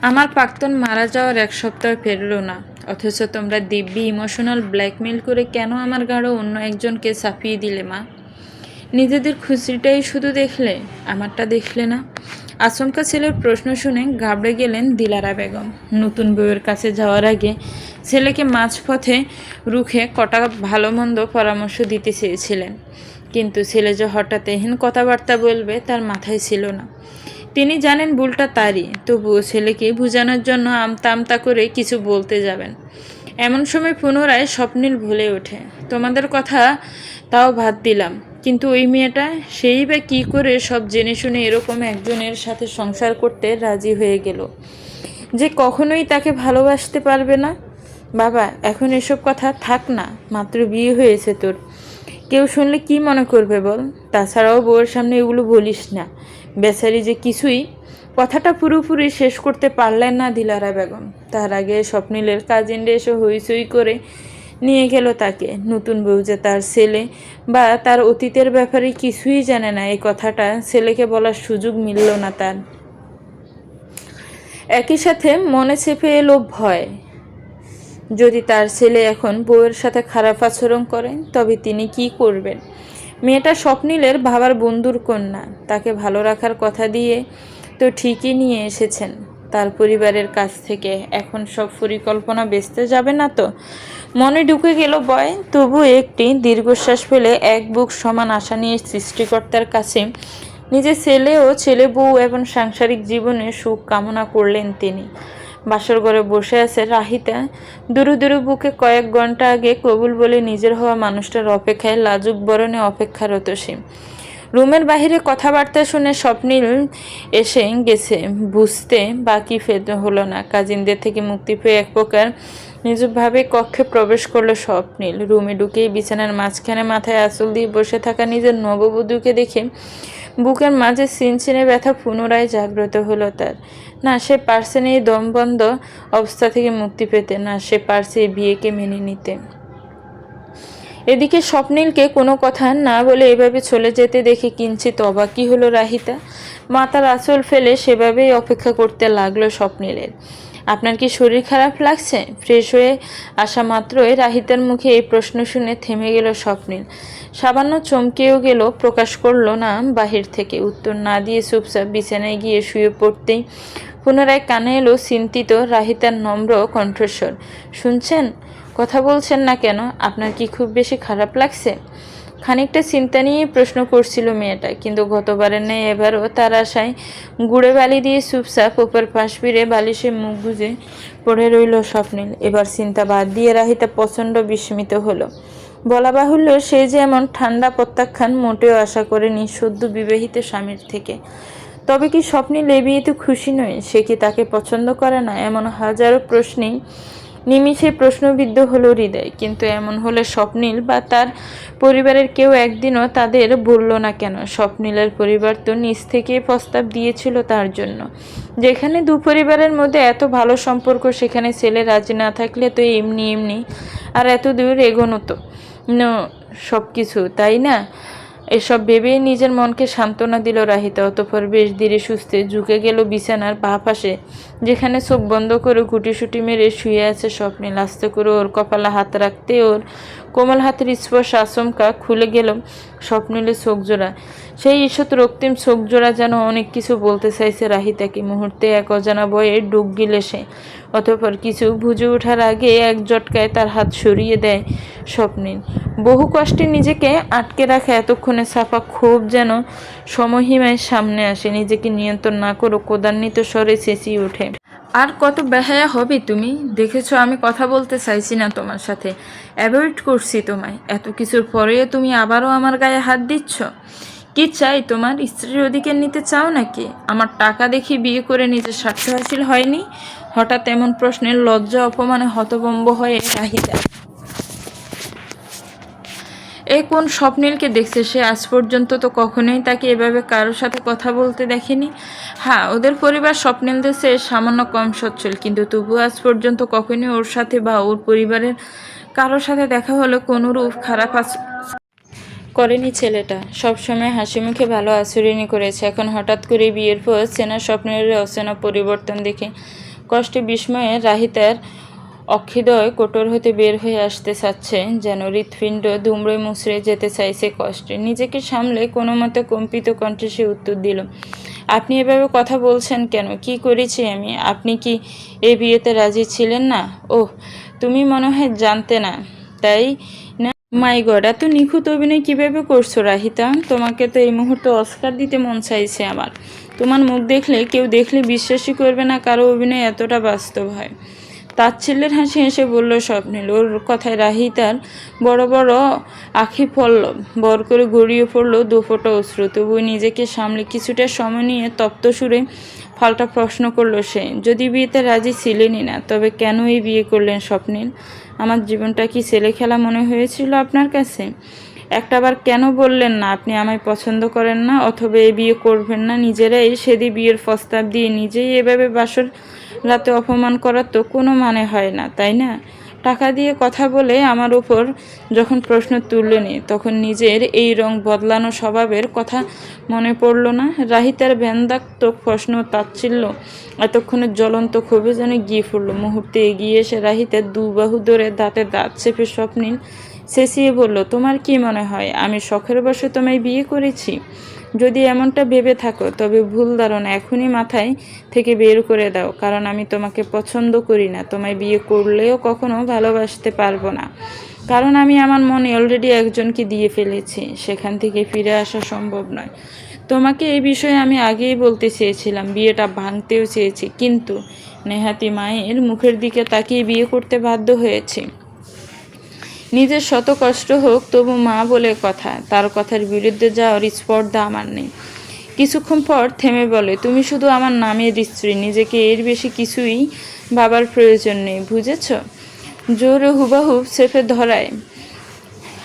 আমার প্রাক্তন মারা যাওয়ার 1 সপ্তাহ পেরোলো না, অথচ তোমরা দিব্যি ইমোশনাল ব্ল্যাকমেল করে কেন আমার গাঢ় অন্য একজনকে চাপিয়ে দিলে মা? নিজেদের খুশিটাই শুধু দেখলে, আমারটা দেখলে না। আচমকা ছেলের প্রশ্ন শুনে ঘাবড়ে গেলেন দিলারা বেগম। নতুন বউয়ের কাছে যাওয়ার আগে ছেলেকে মাঝপথে রুখে কটা ভালো মন্দ পরামর্শ দিতে চেয়েছিলেন, কিন্তু ছেলে যে হঠাৎ এহেন কথাবার্তা বলবে তার মাথায় ছিল না। তিনি জানেন ভুলটা তারই, তবুও ছেলেকে বোঝানোর জন্য আমতা আমতা করে কিছু বলতে যাবেন। এমন সময় পুনরায় স্বপ্নিল ভুলে ওঠে, তোমাদের কথা তাও বাদ দিলাম, কিন্তু ওই মেয়েটা, সেই বা কী করে সব জেনে শুনে এরকম একজনের সাথে সংসার করতে রাজি হয়ে গেল, যে কখনোই তাকে ভালোবাসতে পারবে না? বাবা, এখন এসব কথা থাক না, মাত্র বিয়ে হয়েছে তোর, কেউ শুনলে কি মনে করবে বল? তাছাড়াও বউয়ের সামনে এগুলো বলিস না। বেচারি যে কিছুই কথাটা পুরোপুরি শেষ করতে পারলেন না দিলারা বেগম। তার আগে স্বপ্নিলের কাজিনরা এসে হইচই করে নিয়ে গেল তাকে। নতুন বউ যে তার ছেলে বা তার অতীতের ব্যাপারে কিছুই জানে না, এই কথাটা ছেলেকে বলার সুযোগ মিলল না তার। একই সাথে মনে চেপে এলো ভয়, যদি তার ছেলে এখন বউয়ের সাথে খারাপ আচরণ করে তবে তিনি কি করবেন? মেয়েটা স্বপ্নিলের বাবার বন্ধুর কন্যা, তাকে ভালো রাখার কথা দিয়ে তো ঠিকই নিয়ে এসেছেন তার পরিবারের কাছ থেকে, এখন সব পরিকল্পনা বেচতে যাবে না তো? মনে ঢুকে গেল ভয়, তবু একটি দীর্ঘশ্বাস ফেলে এক বুক সমান আশা নিয়ে সৃষ্টিকর্তার কাছে নিজের ছেলে ও ছেলে বউ এবং সাংসারিক জীবনে সুখ কামনা করলেন তিনি। বাসর ঘরে বসে আছে রাহিতা, দুরু দুরু বুকে কয়েক ঘন্টা আগে কবুল বলে নিজের হওয়া মানুষটার অপেক্ষায় লাজুক বরণে অপেক্ষারত সে। রুমের বাহিরে কথাবার্তা শুনে স্বপ্নিল এসে গেছে বুঝতে বাকি হলো না। কাজিনদের থেকে মুক্তি পেয়ে এক প্রকার নিজভাবে কক্ষে প্রবেশ করলো স্বপ্নিল। রুমে ঢুকেই বিছানার মাঝখানে মাথায় আঁচল দিয়ে বসে থাকা নিজের নববধূকে দেখে বুকের মাঝে চিনচিনে ব্যথা পুনরায় জাগ্রত হলো তার। না সে পারছে না এই দমবন্ধ অবস্থা থেকে মুক্তি পেতে, না সে পারছে এই বিয়েকে মেনে নিতে। এদিকে স্বপ্নিলকে কোনো কথা না বলে এভাবে চলে যেতে দেখে কিঞ্চিত অবাকই হলো রাহিতা। মাথার আঁচল ফেলে সেভাবেই অপেক্ষা করতে লাগলো স্বপ্নিলের। আপনার কি শরীর খারাপ লাগছে? ফ্রেশ হয়ে আসা মাত্রই রাহিতার মুখে এই প্রশ্ন শুনে থেমে গেল স্বপ্নিল। সামান্য চমকেও গেল, প্রকাশ করলো না বাহির থেকে। উত্তর না দিয়ে চুপচাপ বিছানায় গিয়ে শুয়ে পড়তেই পুনরায় কানে এলো চিন্তিত রাহিতার নম্র কণ্ঠস্বর। শুনছেন? কথা বলছেন না কেন? আপনার কি খুব বেশি খারাপ লাগছে? খানিকটা চিন্তা নিয়েই প্রশ্ন করছিল মেয়েটা, কিন্তু গতবারের ন্যায় এবারও তার আশায় গুড়ে বালি দিয়ে চুপচাপ উপর পাশ ফিরে বালিশে মুখ গুজে পড়ে রইল স্বপ্নিল। এবার চিন্তা বাদ দিয়ে রাহিতা প্রচণ্ড বিস্মিত হলো। বলা বাহুল্য, সে যে এমন ঠান্ডা প্রত্যাখ্যান মোটেও আশা করেনি সদ্য বিবাহিত স্বামীর থেকে। তবে কি স্বপ্নিল এ বিয়েতে খুশি নয়? সে কি তাকে পছন্দ করে না? এমন হাজারো প্রশ্নেই নিমিষে প্রশ্নবিদ্ধ হলো হৃদয়। কিন্তু এমন হলে স্বপ্নিল বা তার পরিবারের কেউ একদিনও তাদের বলল না কেন? স্বপ্নিলের পরিবার তো নিজ থেকেই প্রস্তাব দিয়েছিল তার জন্য। যেখানে দু পরিবারের মধ্যে এত ভালো সম্পর্ক, সেখানে ছেলে রাজি না থাকলে তো এমনি এমনি আর এত দূর এগোনো তো সব কিছু, তাই না? এসব ভেবেই নিজের মনকে সান্ত্বনা দিল রাহিতা। অতঃপর বেশ ধীরে সুস্থে ঝুঁকে গেল বিছানার বাঁ পাশে, যেখানে চোখ বন্ধ করে গুটিসুটি মেরে শুয়ে আছে স্বপ্নিল। আস্তে করে ওর কপালে হাত রাখতে ওর কোমল হাতের স্পর্শ আচমকা খুলে গেল স্বপ্নিলের চোখ জোড়া। সেই ঈষৎ রক্তিম চোখ জোড়া যেন অনেক কিছু বলতে চাইছে রাহিতাকে। মুহূর্তে এক অজানা ভয়ে ডুব গিলে সে। অতঃপর কিছু বুঝে ওঠার আগে এক জটকায় তার হাত সরিয়ে দেয় স্বপ্নিল। বহু কষ্টে নিজেকে আটকে রাখা এতক্ষণে ছাপা ক্ষোভ যেন সমহিমায় সামনে আসে। নিজেকে নিয়ন্ত্রণ না করে ক্রোধান্বিত স্বরে চেঁচিয়ে ওঠে, আর কত বেহায়া হবে তুমি? দেখেছো আমি কথা বলতে চাইছি না তোমার সাথে, অ্যাভয়েড করছি তোমায়, এত কিছুর পরেও তুমি আবারও আমার গায়ে হাত দিচ্ছ। কি চাই তোমার? স্ত্রীর অধিকার নিতে চাও নাকি? আমার টাকা দেখে বিয়ে করে নিজের স্বার্থ হাসিল হয়নি? হঠাৎ এমন প্রশ্নের লজ্জা অপমানে হতভম্ব হয়ে রাহিতা কোন স্বপ্নিলকে দেখছে সে? আজ পর্যন্ত তো কখনোই তাকে এভাবে কারোর সাথে কথা বলতে দেখেনি। হ্যাঁ, ওদের পরিবার স্বপ্নিলদের চেয়ে সামান্য কম সচ্ছল, কিন্তু তবু আজ পর্যন্ত কখনোই ওর সাথে বা ওর পরিবারের কারোর সাথে দেখা হলে কোনোরূপ করেনি ছেলেটা, সবসময় হাসি মুখে ভালো আচরণই করেছে। এখন হঠাৎ করে বিয়ের পর চেনা স্বপ্নের অচেনা পরিবর্তন দেখে কষ্টে বিস্ময়ে রাহিতার অক্ষিদয় কোটর হতে বের হয়ে আসতে চাচ্ছে, যেন হৃৎপিণ্ড দুমড়ে মুচড়ে যেতে চাইছে কষ্টে। নিজেকে সামলে কোনো মতে কম্পিত কণ্ঠে সে উত্তর দিল, আপনি এভাবে কথা বলছেন কেন? কি করেছি আমি? আপনি কি এই বিয়েতে রাজি ছিলেন না? ওহ, তুমি মনে হয় জানতে না, তাই না? মাই গড, এত নিখুঁত অভিনয় কিভাবে করছো রাহিতা? তোমাকে তো এই মুহূর্তে অস্কার দিতে মন চাইছে আমার। তোমার মুখ দেখলে কেউ দেখলে বিশ্বাসই করবে না কারো অভিনয় এতটা বাস্তব হয়। তাচ্ছিল্যের হাসি হেসে বলল স্বপ্নিল। ওর কথায় রাহিতার বড় বড় আঁখি পড়ল, বর করে গড়িয়ে পড়ল দুফোঁটা অশ্রু। তবুও নিজেকে সামলে কিছুটা সময় নিয়ে তপ্ত সুরে পাল্টা প্রশ্ন করল সে, যদি বিয়েতে রাজি ছিলেনই না, তবে কেন এই বিয়ে করলেন স্বপ্নিল? আমার জীবনটা কি ছেলে খেলা মনে হয়েছিল আপনার কাছে? একটাবার কেন বললেন না আপনি আমায় পছন্দ করেন না, অথবা এই বিয়ে করবেন না? নিজেরাই সেদি বিয়ের প্রস্তাব দিয়ে নিজেই এভাবে বাসর রাতে অপমান করার তো কোনো মানে হয় না, তাই না? টাকা দিয়ে কথা বলে আমার উপর যখন প্রশ্ন তুললেনি, তখন নিজের এই রং বদলানো স্বভাবের কথা মনে পড়ল না? রাহিতার ব্যঙ্গাত্মক প্রশ্ন তাচ্ছিল্য এতক্ষণের জ্বলন্ত ক্ষোভে যেন গিয়ে পড়ল। মুহূর্তে এগিয়ে এসে রাহিতার দুবাহু ধরে দাঁতে দাঁত চেপে স্বপ্নিল চেঁচিয়ে বলল, তোমার কি মনে হয় আমি শখের বশে তোমায় বিয়ে করেছি? যদি এমনটা ভেবে থাকো তবে ভুল ধারণা এখনই মাথায় থেকে বের করে দাও, কারণ আমি তোমাকে পছন্দ করি না। তোমায় বিয়ে করলেও কখনো ভালোবাসতে পারবো না, কারণ আমি আমার মনে অলরেডি একজনকে দিয়ে ফেলেছি। সেখান থেকে ফিরে আসা সম্ভব নয়। তোমাকে এই বিষয়ে আমি আগেই বলতে চেয়েছিলাম, বিয়েটা ভাঙতেও চেয়েছি, কিন্তু নেহাতি মায়ের মুখের দিকে তাকিয়ে বিয়ে করতে বাধ্য হয়েছি। নিজের শত কষ্ট হোক, তবু মা বলে কথা, তার কথার বিরুদ্ধে যাওয়ার স্পর্ধা আমার নেই। কিছুক্ষণ পর থেমে বলে, তুমি শুধু আমার নামের স্ত্রী, নিজেকে এর বেশি কিছুই ভাবার প্রয়োজন নেই, বুঝেছ? জোরে হুবাহুব চেপে ধরায়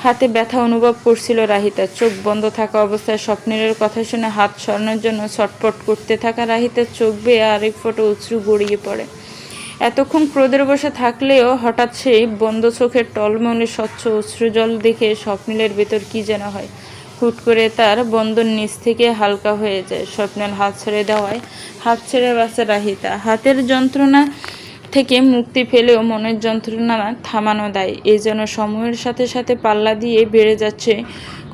হাতে ব্যথা অনুভব করছিল রাহিতা। চোখ বন্ধ থাকা অবস্থায় স্বপ্নের কথা শুনে হাত সরানোর জন্য ছটফট করতে থাকা রাহিতার চোখ বেয়ে আরেক ফোঁটা অশ্রু গড়িয়ে পড়ে। এতক্ষণ ক্রোধের বসে থাকলেও হঠাৎ সেই বন্ধ চোখের টলমলে স্বচ্ছ অশ্রুজল দেখে স্বপ্নিলের ভেতর কি যেন হয়। হুট করে তার বন্ধন নিচ থেকে হালকা হয়ে যায়। স্বপ্নের হাত ছেড়ে দেওয়ায় হাত ছেড়ে বাঁচে রাহিতা। হাতের যন্ত্রণা থেকে মুক্তি পেলেও মনের যন্ত্রণা থামানো দায়। এই যেন সময়ের সাথে সাথে পাল্লা দিয়ে বেড়ে যাচ্ছে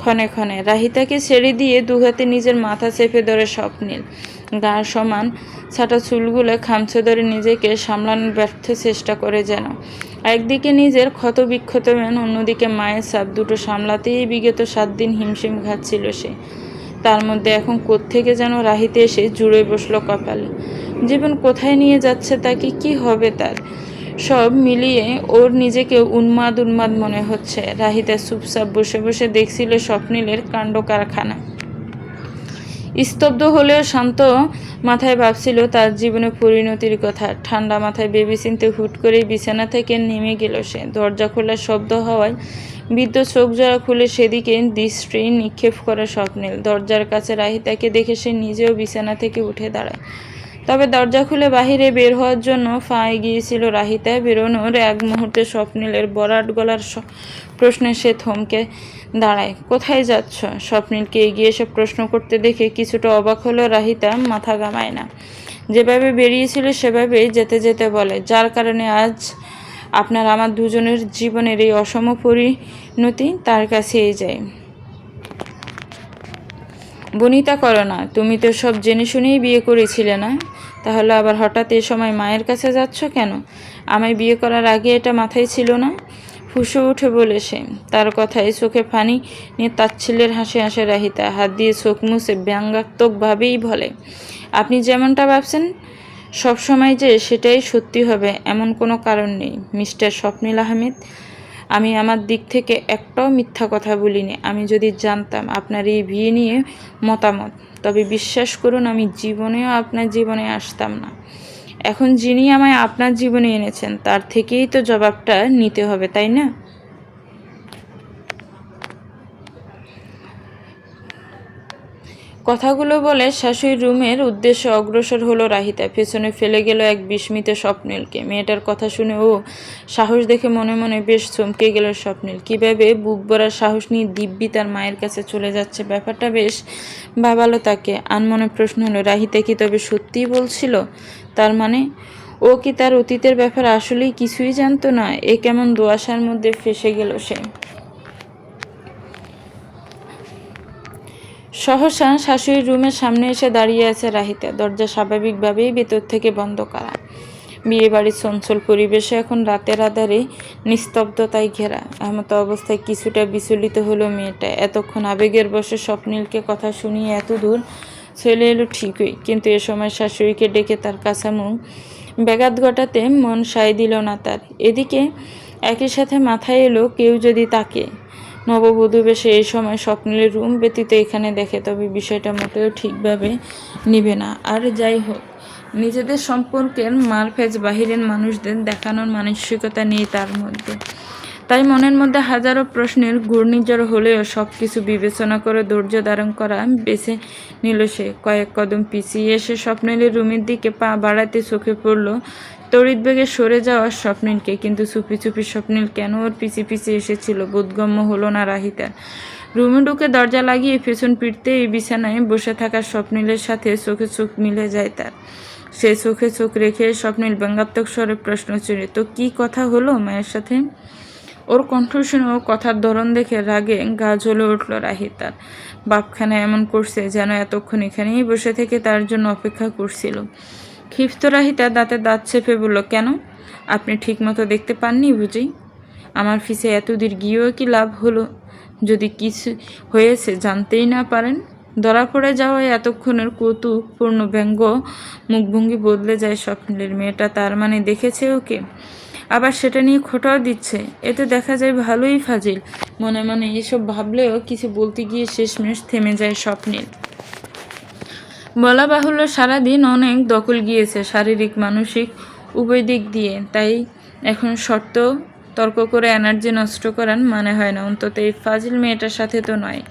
ক্ষণে ক্ষণে। রাহিতাকে ছেড়ে দিয়ে দুহাতে নিজের মাথা চেপে ধরে স্বপ্নিল। গার সমান ছাটা চুলগুলো খামছে ধরে নিজেকে সামলানোর ব্যর্থ চেষ্টা করে যেন। একদিকে নিজের ক্ষত বিক্ষত মন, অন্যদিকে মায়ের চাপ, দুটো সামলাতেই বিগত 7 দিন হিমশিম খাচ্ছিল সে। তার মধ্যে এখন কোত্থেকে যেন রাহিতে এসে জুড়ে বসলো কপালে। জীবন কোথায় নিয়ে যাচ্ছে তাকে, কি হবে তার? সব মিলিয়ে ওর নিজেকে উন্মাদ উন্মাদ মনে হচ্ছে। রাহিতা চুপচাপ বসে বসে দেখছিল স্বপ্নিলের কাণ্ড কারখানা। স্তব্ধ হলেও শান্ত মাথায় ভাবছিল তার জীবনের পরিণতির কথা। ঠান্ডা মাথায় ভেবেচিন্তে হুট করেই বিছানা থেকে নেমে গেল সে। দরজা খোলার শব্দ হওয়ায় বৃদ্ধ চোখ জোড়া খুলে সেদিকে দৃষ্টি নিক্ষেপ করে স্বপ্নিল। দরজার কাছে রাহিতাকে দেখে সে নিজেও বিছানা থেকে উঠে দাঁড়ায়। তবে দরজা খুলে বাহিরে বের হওয়ার জন্য পা এগিয়েছিল রাহিতা। বেরোনোর এক মুহূর্তে স্বপ্নিলের বরাট গলার প্রশ্নে সে থমকে দাঁড়ায়। কোথায় যাচ্ছ? স্বপ্নিলকে এগিয়ে এসে প্রশ্ন করতে দেখে কিছুটা অবাক হলো রাহিতা। মাথা ঘামায় না। যেভাবে বেরিয়েছিল সেভাবেই যেতে যেতে বলে, যার কারণে আজ আপনার আমার দুজনের জীবনের এই অসম পরিণতি, তার কাছেই যাই। বনিতা করো না, তুমি তো সব জেনে শুনেই বিয়ে করেছিলে না? তাহলে আবার হঠাৎ এ সময় মায়ের কাছে যাচ্ছ কেন? আমায় বিয়ে করার আগে এটা মাথায় ছিল না? ফুঁসে উঠে বলে সে। তার কথায় চোখে পানি নিয়ে তাচ্ছিল্যের হাসি হাসে রাহিতা। হাত দিয়ে চোখ মুছে ব্যঙ্গাত্মকভাবেই বলে, আপনি যেমনটা ভাবছেন সব সময় যে সেটাই সত্যি হবে এমন কোনো কারণ নেই মিস্টার স্বপ্নিল আহমেদ। আমি আমার দিক থেকে একটাও মিথ্যা কথা বলিনি। আমি যদি জানতাম আপনার এই বিয়ে নিয়ে মতামত, তবে বিশ্বাস করুন আমি জীবনেও আপনার জীবনে আসতাম না। এখন যিনি আমায় আপনার জীবনে এনেছেন তার থেকেই তো জবাবটা নিতে হবে, তাই না? কথাগুলো বলে শাশুড়ির রুমের উদ্দেশ্যে অগ্রসর হলো রাহিতা। পেছনে ফেলে গেল এক বিস্মিত স্বপ্নীলকে। মেয়েটার কথা শুনে ও সাহস দেখে মনে মনে বেশ চমকে গেল স্বপ্নীল। কীভাবে বুক ভরা সাহস নিয়ে দিব্যি তার মায়ের কাছে চলে যাচ্ছে, ব্যাপারটা বেশ ভাবালো তাকে। আনমনে প্রশ্ন হলো, রাহিতা কি তবে সত্যিই বলছিল? তার মানে ও কি তার অতীতের ব্যাপারে আসলেই কিছুই জানতো না? এ কেমন দোয়াশার মধ্যে ফেসে গেল সে। সহসা শাশুড়ির রুমের সামনে এসে দাঁড়িয়ে আছে রাহিতা। দরজা স্বাভাবিকভাবেই ভেতর থেকে বন্ধ করা। বিয়েবাড়ির চঞ্চল পরিবেশে এখন রাতের আধারে নিস্তব্ধতায় ঘেরা। এমতো অবস্থায় কিছুটা বিচলিত হলো মেয়েটা। এতক্ষণ আবেগের বশে স্বপ্নীলকে কথা শুনিয়ে এত দূর চলে এলো ঠিকই, কিন্তু এ সময় শাশুড়িকে ডেকে তার কাছামুখ ব্যাঘাত ঘটাতে মন সায় দিল না তার। এদিকে একই সাথে মাথায় এলো, কেউ যদি তাকে নববধূ বেশে এই সময় স্বপ্নের রুম ব্যতীত এখানে দেখে, তবে বিষয়টা মোটেও ঠিকভাবে নিবে না। আর যাই হোক, নিজেদের সম্পর্কের মারফেজ বাহিরের মানুষদের দেখানোর মানসিকতা নেই তার মধ্যে। তাই মনের মধ্যে হাজারো প্রশ্নের ঘূর্ণিঝড় হলেও সব কিছু বিবেচনা করে ধৈর্য ধারণ করা বেছে নিল সে। কয়েক কদম পিছিয়ে এসে স্বপ্নিলের রুমের দিকে পা বাড়াতে চোখে পড়ল তড়িৎ বেগে সরে যাওয়া স্বপ্নিলকে। কিন্তু চুপি চুপি স্বপ্নিল কেন ওর পিছিয়ে পিছিয়ে এসেছিল বোধগম্য হলো না রাহিতার। রুমে ঢুকে দরজা লাগিয়ে পেছন ফিরতে এই বিছানায় বসে থাকা স্বপ্নিলের সাথে চোখে চোখ মিলে যায় তার। সে চোখে চোখ রেখে স্বপ্নিল ব্যঙ্গাত্মক স্বরে প্রশ্ন ছুড়ে, তো কি কথা হলো মায়ের সাথে? ওর কণ্ঠ শুনে ও কথার ধরন দেখে রাগে গা জ্বলে উঠল রাহিতার। বাপখানা এমন করছে যেন এতক্ষণ এখানেই বসে থেকে তার জন্য অপেক্ষা করছিল। ক্ষিপ্ত রাহিতা দাঁতে দাঁত চেপে বলল, কেন? আপনি ঠিকমতো দেখতে পাননি বুঝি? আমার ফিসে এত দূর গিয়েও কি লাভ হলো যদি কিছু হয়েছে জানতেই না পারেন? ধরা পড়ে যাওয়ায় এতক্ষণের কৌতুকপূর্ণ ব্যঙ্গ মুখভঙ্গি বদলে যায় স্বপ্নের। মেয়েটা তার মানে দেখেছে ওকে, আবার সেটা নিয়ে খোঁটাও দিচ্ছে। এতে দেখা যায় ভালোই ফাজিল। মনে মনে এসব ভাবলেও কিছু বলতে গিয়ে শেষমেশ থেমে যায় স্বপ্নের। বলা বাহুল্য, সারাদিন অনেক দখল গিয়েছে শারীরিক মানসিক উভয় দিক দিয়ে। তাই এখন শর্ত তর্ক করে এনার্জি নষ্ট করার মানে হয় না, অন্তত এই ফাজিল মেয়েটার সাথে তো নয়।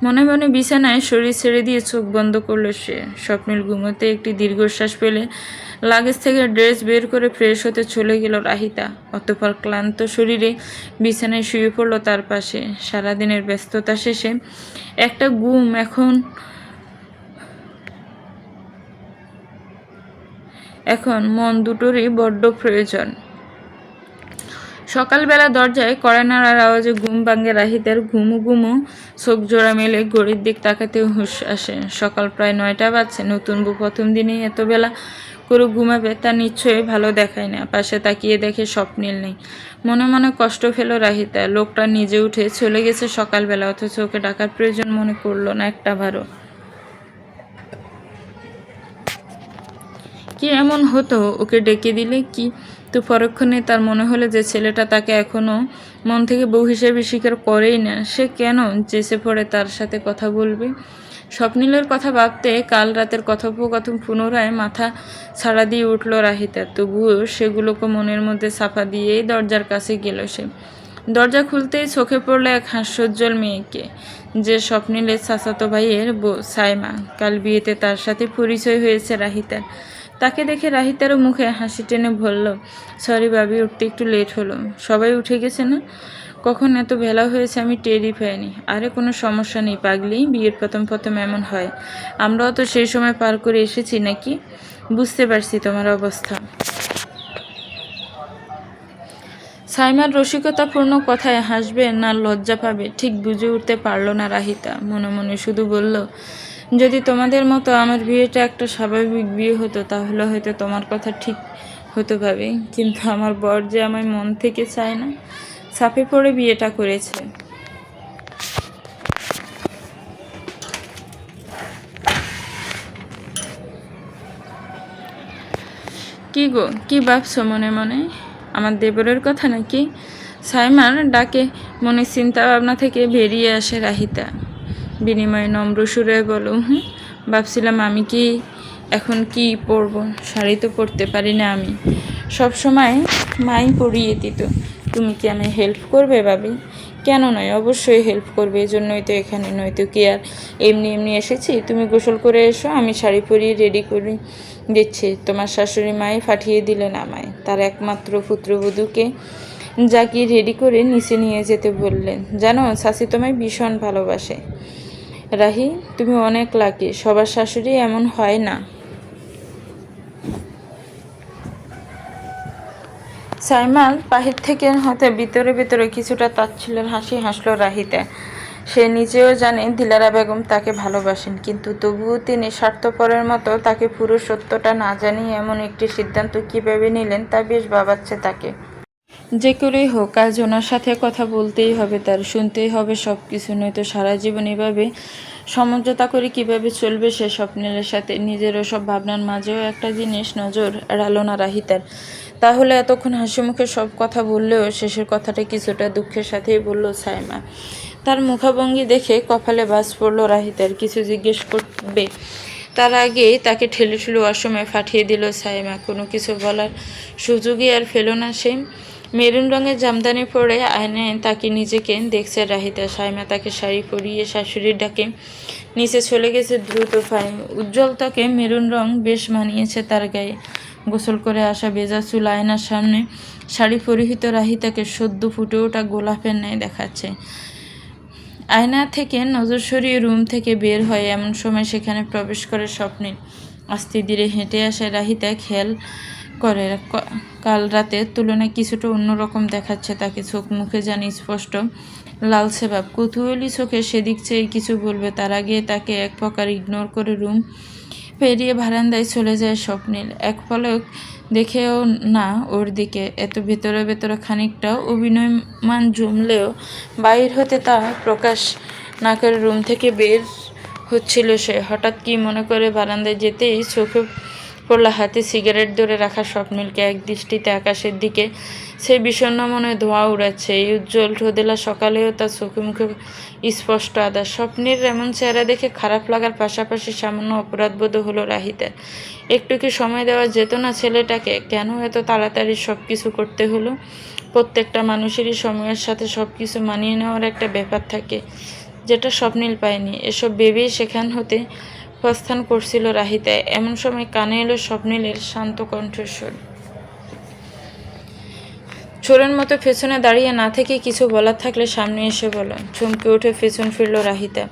মনে মনে বিছানায় শরীর ছেড়ে দিয়ে চোখ বন্ধ করল সে। স্বপ্নের ঘুমোতে একটি দীর্ঘশ্বাস পেলে লাগেজ থেকে ড্রেস বের করে ফ্রেশ হতে চলে গেল রাহিতা। অতঃপর ক্লান্ত শরীরে বিছানায় শুয়ে পড়ল তার পাশে। সারাদিনের ব্যস্ততা শেষে একটা ঘুম এখন মন দুটোরই বড্ড প্রয়োজন। সকালবেলা দরজায় কড়া নাড়ার আওয়াজে ঘুম ভাঙে রাহিতার। ঘুমু ঘুমু চোখ জোড়া মেলে ঘড়ির দিক তাকাতেও হুঁশ আসে। সকাল প্রায় 9টা বাজছে। নতুন বউ প্রথম দিনেই এত বেলা করে ঘুমাবে তা নিশ্চয়ই ভালো দেখায় না। পাশে তাকিয়ে দেখে স্বপ্নিল নেই। মনে মনে কষ্ট পেল রাহিতা। লোকটা নিজে উঠে চলে গেছে সকালবেলা, অথচ ওকে ডাকার প্রয়োজন মনে করলো না একটা বারও। কি এমন হতো ওকে ডেকে দিলে? কি তো পরক্ষণে তার মনে হলো যে ছেলেটা তাকে এখনো মন থেকে বউ হিসেবে স্বীকার করেই না। সে কেন চেঁচে পড়ে তার সাথে কথা বলবে? স্বপ্নিলের কথা ভাবতে কাল রাতের কথোপকথন পুনরায় মাথা ছাড়া দিয়ে উঠল রাহিতা। তবুও সেগুলোকে মনের মধ্যে চাপা দিয়েই দরজার কাছে গেল সে। দরজা খুলতেই চোখে পড়ল এক হাস্যোজ্জ্বল মেয়েকে, যে স্বপ্নিলের চাচাতো ভাইয়ের বউ সাইমা। কাল বিয়েতে তার সাথে পরিচয় হয়েছে রাহিতার। তাকে দেখে রাহিতারও মুখে হাসি টেনে বলল, সরি ভাবি, উঠতে একটু লেট হলো। সবাই উঠে গেছে না? কখন এত বেলা হয়েছে আমি টেরই পাইনি। আরে কোনো সমস্যা নেই পাগলি, বিয়ের প্রথম প্রথম এমন হয়। আমরাও তো সেই সময় পার করে এসেছি নাকি? বুঝতে পারছি তোমার অবস্থা। সাইমার রসিকতাপূর্ণ কথায় হাসবে না লজ্জা পাবে ঠিক বুঝে উঠতে পারল না রাহিতা। মনে মনে শুধু বলল, যদি তোমাদের মতো আমার বিয়েটা একটা স্বাভাবিক বিয়ে হতো তাহলে হয়তো তোমার কথা ঠিক হতো ভাবে, কিন্তু আমার বর যে আমায় মন থেকে চায় না, চাপে পড়ে বিয়েটা করেছে। কি গো, কি ভাবছো মনে মনে? আমার দেবরের কথা নাকি? সাইমার ডাকে মনে চিন্তা ভাবনা থেকে বেরিয়ে আসে রাহিতা। বিনিময়ে নম্র সুরে বলো, ভাবছিলাম আমি কি এখন কি পরবো, শাড়ি তো পরতে পারি না আমি, সব সময় মাই পরিয়ে দিত। তুমি কি আমায় হেল্প করবে ভাবি? কেন নয়, অবশ্যই হেল্প করবে, এই জন্যই তো এখানে, নয়তো কি আর এমনি এমনি এসেছি। তুমি গোসল করে এসো, আমি শাড়ি পরিয়ে রেডি করে দিচ্ছি। তোমার শাশুড়ি মাই পাঠিয়ে দিলেন আমায় তার একমাত্র পুত্রবধূকে জাগিয়ে রেডি করে নিচে নিয়ে যেতে বললেন। জানো, শাশি তোমায় ভীষণ ভালোবাসে। রাহি, তুমি অনেক লাকি, সবার শাশুড়ি এমন হয় না। সাইমাল বাহির থেকে হতে ভিতরে ভিতরে কিছুটা তাচ্ছিল্যের হাসি হাসলো রাহিতে। সে নিজেও জানে দিলারা বেগম তাকে ভালোবাসেন, কিন্তু তবুও তিনি স্বার্থপরের মতো তাকে পুরো সত্যটা না জানিয়ে এমন একটি সিদ্ধান্ত কীভাবে নিলেন তা বেশ ভাবাচ্ছে তাকে। যে করেই হোক আজ ওনার সাথে কথা বলতেই হবে, তার শুনতেই হবে সব কিছু, নয়তো সারা জীবন এভাবে সমঝোতা করে কিভাবে চলবে সে স্বপ্নের সাথে। নিজের ওসব ভাবনার মাঝেও একটা জিনিস নজর এড়ালো না রাহিতার। তাহলে এতক্ষণ হাসি মুখে সব কথা বললেও শেষের কথাটা কিছুটা দুঃখের সাথেই বলল সাইমা। তার মুখাভঙ্গি দেখে কপালে বাজ পড়ল রাহিতার। কিছু জিজ্ঞেস করবে তার আগেই তাকে ঠেলেঠুলে অসময়ে পাঠিয়ে দিল সাইমা। কোনো কিছু বলার সুযোগই আর ফেল না সে। মেরুন রঙের জামদানি পরে আয়নায় তাকে নিজেকে দেখছে রাহিতা। সাইমা তাকে শাড়ি পরিয়ে শাশুড়ির ডাকে নিচে চলে গেছে দ্রুত পায়ে। উজ্জ্বল ত্বকে মেরুন রং বেশ মানিয়েছে তার গায়ে। গোসল করে আসা ভেজা চুল আয়নার সামনে শাড়ি পরিহিত রাহিতাকে সদ্য ফুটে ওঠা গোলাপের ন্যায় দেখাচ্ছে। আয়না থেকে নজর সরিয়ে রুম থেকে বের হয় এমন সময় সেখানে প্রবেশ করে স্বপ্নিল। আস্তে ধীরে হেঁটে আসে রাহিতা খেয়াল করে কাল রাতের তুলনায় কিছুটা অন্যরকম দেখাচ্ছে তাকে। চোখ মুখে জানি স্পষ্ট লালচে ভাব। কৌতূহলী চোখে সেদিক চেয়ে কিছু বলবে তার আগে তাকে এক প্রকার ইগনোর করে রুম পেরিয়ে বারান্দায় চলে যায় স্বপ্নিল। এক পলক দেখেও না ওর দিকে। এত ভেতরে ভেতরে খানিকটা অভিনয়মান জমলেও বাইর হতে তা প্রকাশ না করে রুম থেকে বের হচ্ছিল সে। হঠাৎ কি মনে করে বারান্দায় যেতেই চোখে পড়ল হাতে সিগারেট ধরে রাখা স্বপ্নিলকে। এক দৃষ্টিতে আকাশের দিকে সে বিষণ্ণ মনে ধোঁয়া উড়াচ্ছে। এই উজ্জ্বল রোদেলা সকালেও তার চোখে মুখে স্পষ্ট আদা। স্বপ্নের এমন চেহারা দেখে খারাপ লাগার পাশাপাশি সামান্য অপরাধবোধ হলো রাহিতার। একটু কি সময় দেওয়া যেত না ছেলেটাকে? কেন এত তাড়াতাড়ি সব কিছু করতে হলো? প্রত্যেকটা মানুষেরই সময়ের সাথে সব কিছু মানিয়ে নেওয়ার একটা ব্যাপার থাকে, যেটা স্বপ্নিল পায়নি। এসব ভেবেই সেখান হতে প্রস্থান করছিল রাহিতা। এমন সময় কানে এলো স্বপ্নিলের শান্ত কণ্ঠস্বর। চোরের মতো পেছনে দাঁড়িয়ে না থেকে কিছু বলার থাকলে সামনে এসে বলো। চমকে উঠে পেছন ফিরল রাহিতা।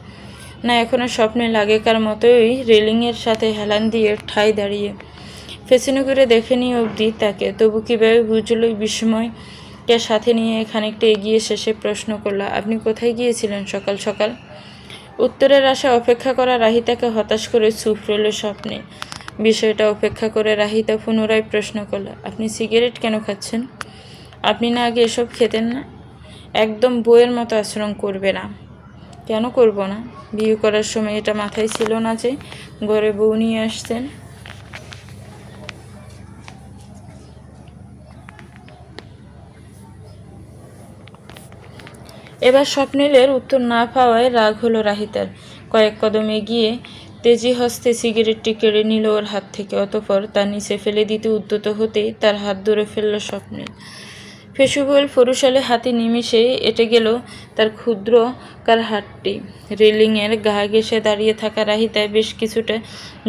না, এখনও স্বপ্নিল আগেকার মতোই রেলিংয়ের সাথে হেলান দিয়ে ঠাই দাঁড়িয়ে। পেছনে করে দেখেনি অবধি তাকে। তবু কীভাবে বুঝল বিস্ময়কে সাথে নিয়ে খানিকটা এগিয়ে শেষে প্রশ্ন করল, আপনি কোথায় গিয়েছিলেন সকাল সকাল? উত্তরের আশায় অপেক্ষা করা রাহিতাকে হতাশ করে চুপ রইল স্বপ্নে। বিষয়টা উপেক্ষা করে রাহিতা পুনরায় প্রশ্ন করল, আপনি সিগারেট কেন খাচ্ছেন? আপনি না আগে এসব খেতেন না? একদম বউয়ের মতো আচরণ করবে না। কেন করব না? বিয়ে করার সময় এটা মাথায় ছিল না যে ঘরে বউ নিয়ে আসছেন? এবার স্বপ্নিলের উত্তর না পাওয়ায় রাগ হলো রাহিতার। কয়েক কদম এগিয়ে তেজি হস্তে সিগারেটটি কেড়ে নিল ওর হাত থেকে। অতঃপর তার নিচে ফেলে দিতে উদ্যত হতেই তার হাত ধরে ফেলল স্বপ্নিল। ফেসুবল ফরুশালে হাতে নিমিষে এঁটে গেল তার ক্ষুদ্রকার হাতটি। রেলিংয়ের গা ঘেঁষে দাঁড়িয়ে থাকা রাহিতায় বেশ কিছুটা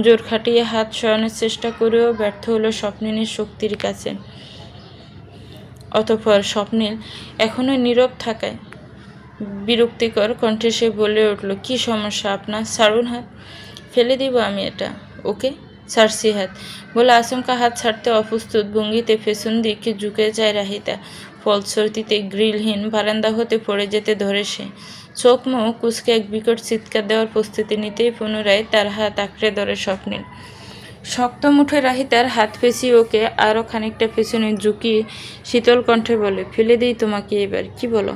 জোর খাটিয়ে হাত সরানোর চেষ্টা করেও ব্যর্থ হলো স্বপ্নিলের শক্তির কাছে। অতঃপর স্বপ্নিল এখনও নীরব থাকায় বিরক্তিকর কণ্ঠে সে বলে উঠল, কী সমস্যা আপনার? ছাড়ুন হাত। ফেলে দিব আমি এটা। ওকে, ছাড়ছি হাত। বলে আচমকা হাত ছাড়তে অপ্রস্তুত ভঙ্গিতে পেছন দিকে ঝুঁকে যায় রাহিতা। ফলশ্রুতিতে গ্রিলহীন বারান্দা হতে পড়ে যেতে ধরে সে। চোখ মুখ কুঁচকে এক বিকট চিৎকার দেওয়ার প্রস্তুতি নিতেই পুনরায় তার হাত আঁকড়ে ধরে স্বপ্নিল। শক্ত মুঠে রাহিতার হাত পেঁচিয়ে ওকে আরও খানিকটা পেছনে ঝুঁকিয়ে শীতল কণ্ঠে বলে, ফেলে দিই তোমাকে এবার, কি বলো?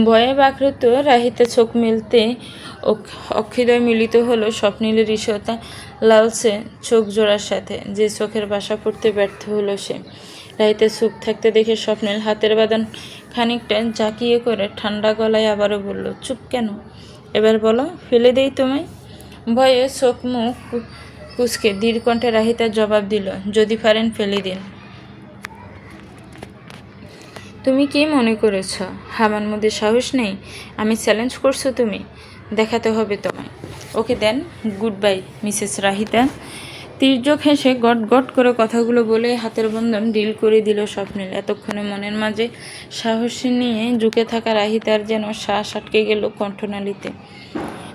ভয়ে বাকরুদ্ধ রাহিতা চোখ মেলতে অক্ষিদয় মিলিত হলো স্বপ্নিলের ঈষতা লালচে চোখ জোড়ার সাথে, যে চোখের বাসা পড়তে ব্যর্থ হলো সে। রাহিতা চুপ থাকতে দেখে স্বপ্নিল হাতের বাঁধন খানিকটা জাঁকিয়ে করে ঠান্ডা গলায় আবারও বলল, চুপ কেন? এবার বলো, ফেলে দেই তোমায়? ভয়ে চোখ মুখ কুচকে দৃঢ় কণ্ঠে রাহিতা জবাব দিল, যদি পারেন ফেলে দিন। তুমি কি মনে করেছ আমার মধ্যে সাহস নেই? আমি চ্যালেঞ্জ করছো তুমি? দেখাতে হবে তোমায়। ওকে দেন, গুড বাই মিসেস রাহিতা। তীর্যক হেসে গট গট করে কথাগুলো বলে হাতের বন্ধন ডিল করে দিল স্বপ্নিল। এতক্ষণে মনের মাঝে সাহস নিয়ে ঝুঁকে থাকা রাহিতার যেন শ্বাস আটকে গেল কণ্ঠনালীতে।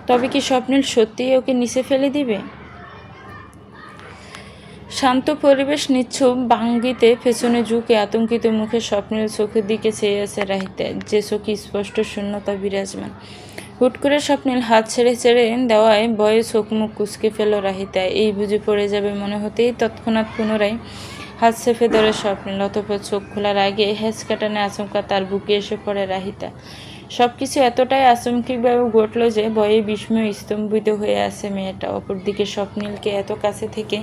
তবে কি স্বপ্নিল সত্যিই ওকে নিচে ফেলে দিবে? শান্ত পরিবেশ নিচ্ছুপ ভাঙ্গিতে পেছনে ঝুঁকে আতঙ্কিত মুখে স্বপ্নের চোখের দিকে চেয়ে আছে রাহিতা, যে চোখে স্পষ্ট শূন্যতা বিরাজমান। হুট করে স্বপ্নিল হাত ছেড়ে ছেড়ে দেওয়ায় ভয়ে চোখ মুখ কুচকে ফেল রাহিতা। এই বুঝে পড়ে যাবে মনে হতেই তৎক্ষণাৎ পুনরায় হাত চেপে ধরে স্বপ্নিল। অতঃপর চোখ খোলার আগে হ্যাঁচ কাটানে আচমকা তার বুকে এসে পড়ে রাহিতা। সব কিছু এতটাই আকস্মিকভাবে ঘটল যে ভয়ে বিস্ময় স্তম্ভিত হয়ে আছে মেয়েটা। অপরদিকে স্বপ্নিলকে এত কাছে থেকে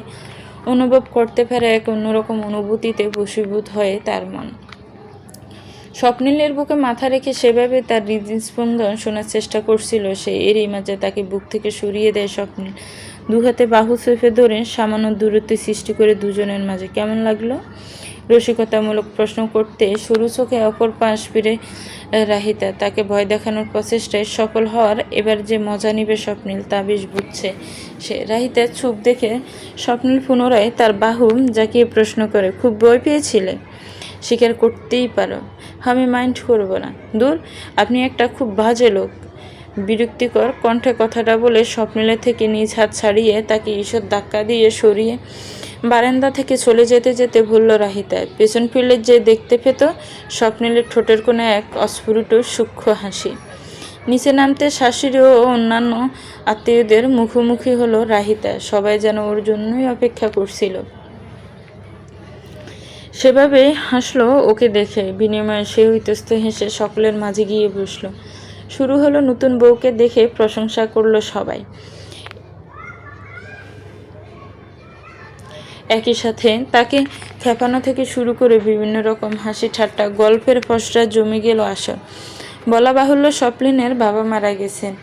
অনুভব করতে পারে এক অন্যরকম অনুভূতিতে বশীভূত হয়ে তার মন। স্বপ্নিলের বুকে মাথা রেখে সেভাবে তার হৃদস্পন্দন শোনার চেষ্টা করছিল সে। এরই মাঝে তাকে বুক থেকে সরিয়ে দেয় স্বপ্নিল। দু হাতে বাহু চেপে ধরে সামান্য দূরত্ব সৃষ্টি করে দুজনের মাঝে। কেমন লাগলো? রসিকতামূলক প্রশ্ন করতে সরু চোখে অপর পাশ ফিরে রাহিতা। তাকে ভয় দেখানোর প্রচেষ্টায় সফল হওয়ার এবার যে মজা নিবে স্বপ্নিল তা বেশ বুঝছে সে। রাহিতার চুপ দেখে স্বপ্নিল পুনরায় তার বাহু জাকিয়ে প্রশ্ন করে, খুব ভয় পেয়েছিলে? স্বীকার করতেই পারো, আমি মাইন্ড করব না। দূর, আপনি একটা খুব বাজে লোক। বিরক্তিকর কণ্ঠে কথাটা বলে স্বপ্নিলের থেকে নিজ হাত ছাড়িয়ে তাকে ঈষৎ ধাক্কা দিয়ে সরিয়ে বারান্দা থেকে চলে যেতে যেতে বলল রাহিতা। পেছন ফিরলে যে দেখতে পেত স্বপ্নিলের ঠোঁটের কোণে এক অস্ফুট সূক্ষ্ম হাসি। নিচে নামতে শাশুড়ি ও অন্যান্য আত্মীয়দের মুখোমুখি হলো রাহিতা। সবাই যেন ওর জন্যই অপেক্ষা করছিল। সেভাবে হাসলো ওকে দেখে। বিনিময়ে সে ইতস্ত হেসে সকলের মাঝে গিয়ে বসলো। শুরু হলো নতুন বউকে দেখে প্রশংসা করলো সবাই। একই সাথে তাকে খেপানো থেকে শুরু করে বিভিন্ন রকম হাসি ঠাট্টা গল্পের ফসরা জমে গেল আসর। বলা বাহুল্য স্বপ্নিলের বাবা মারা গেছেন।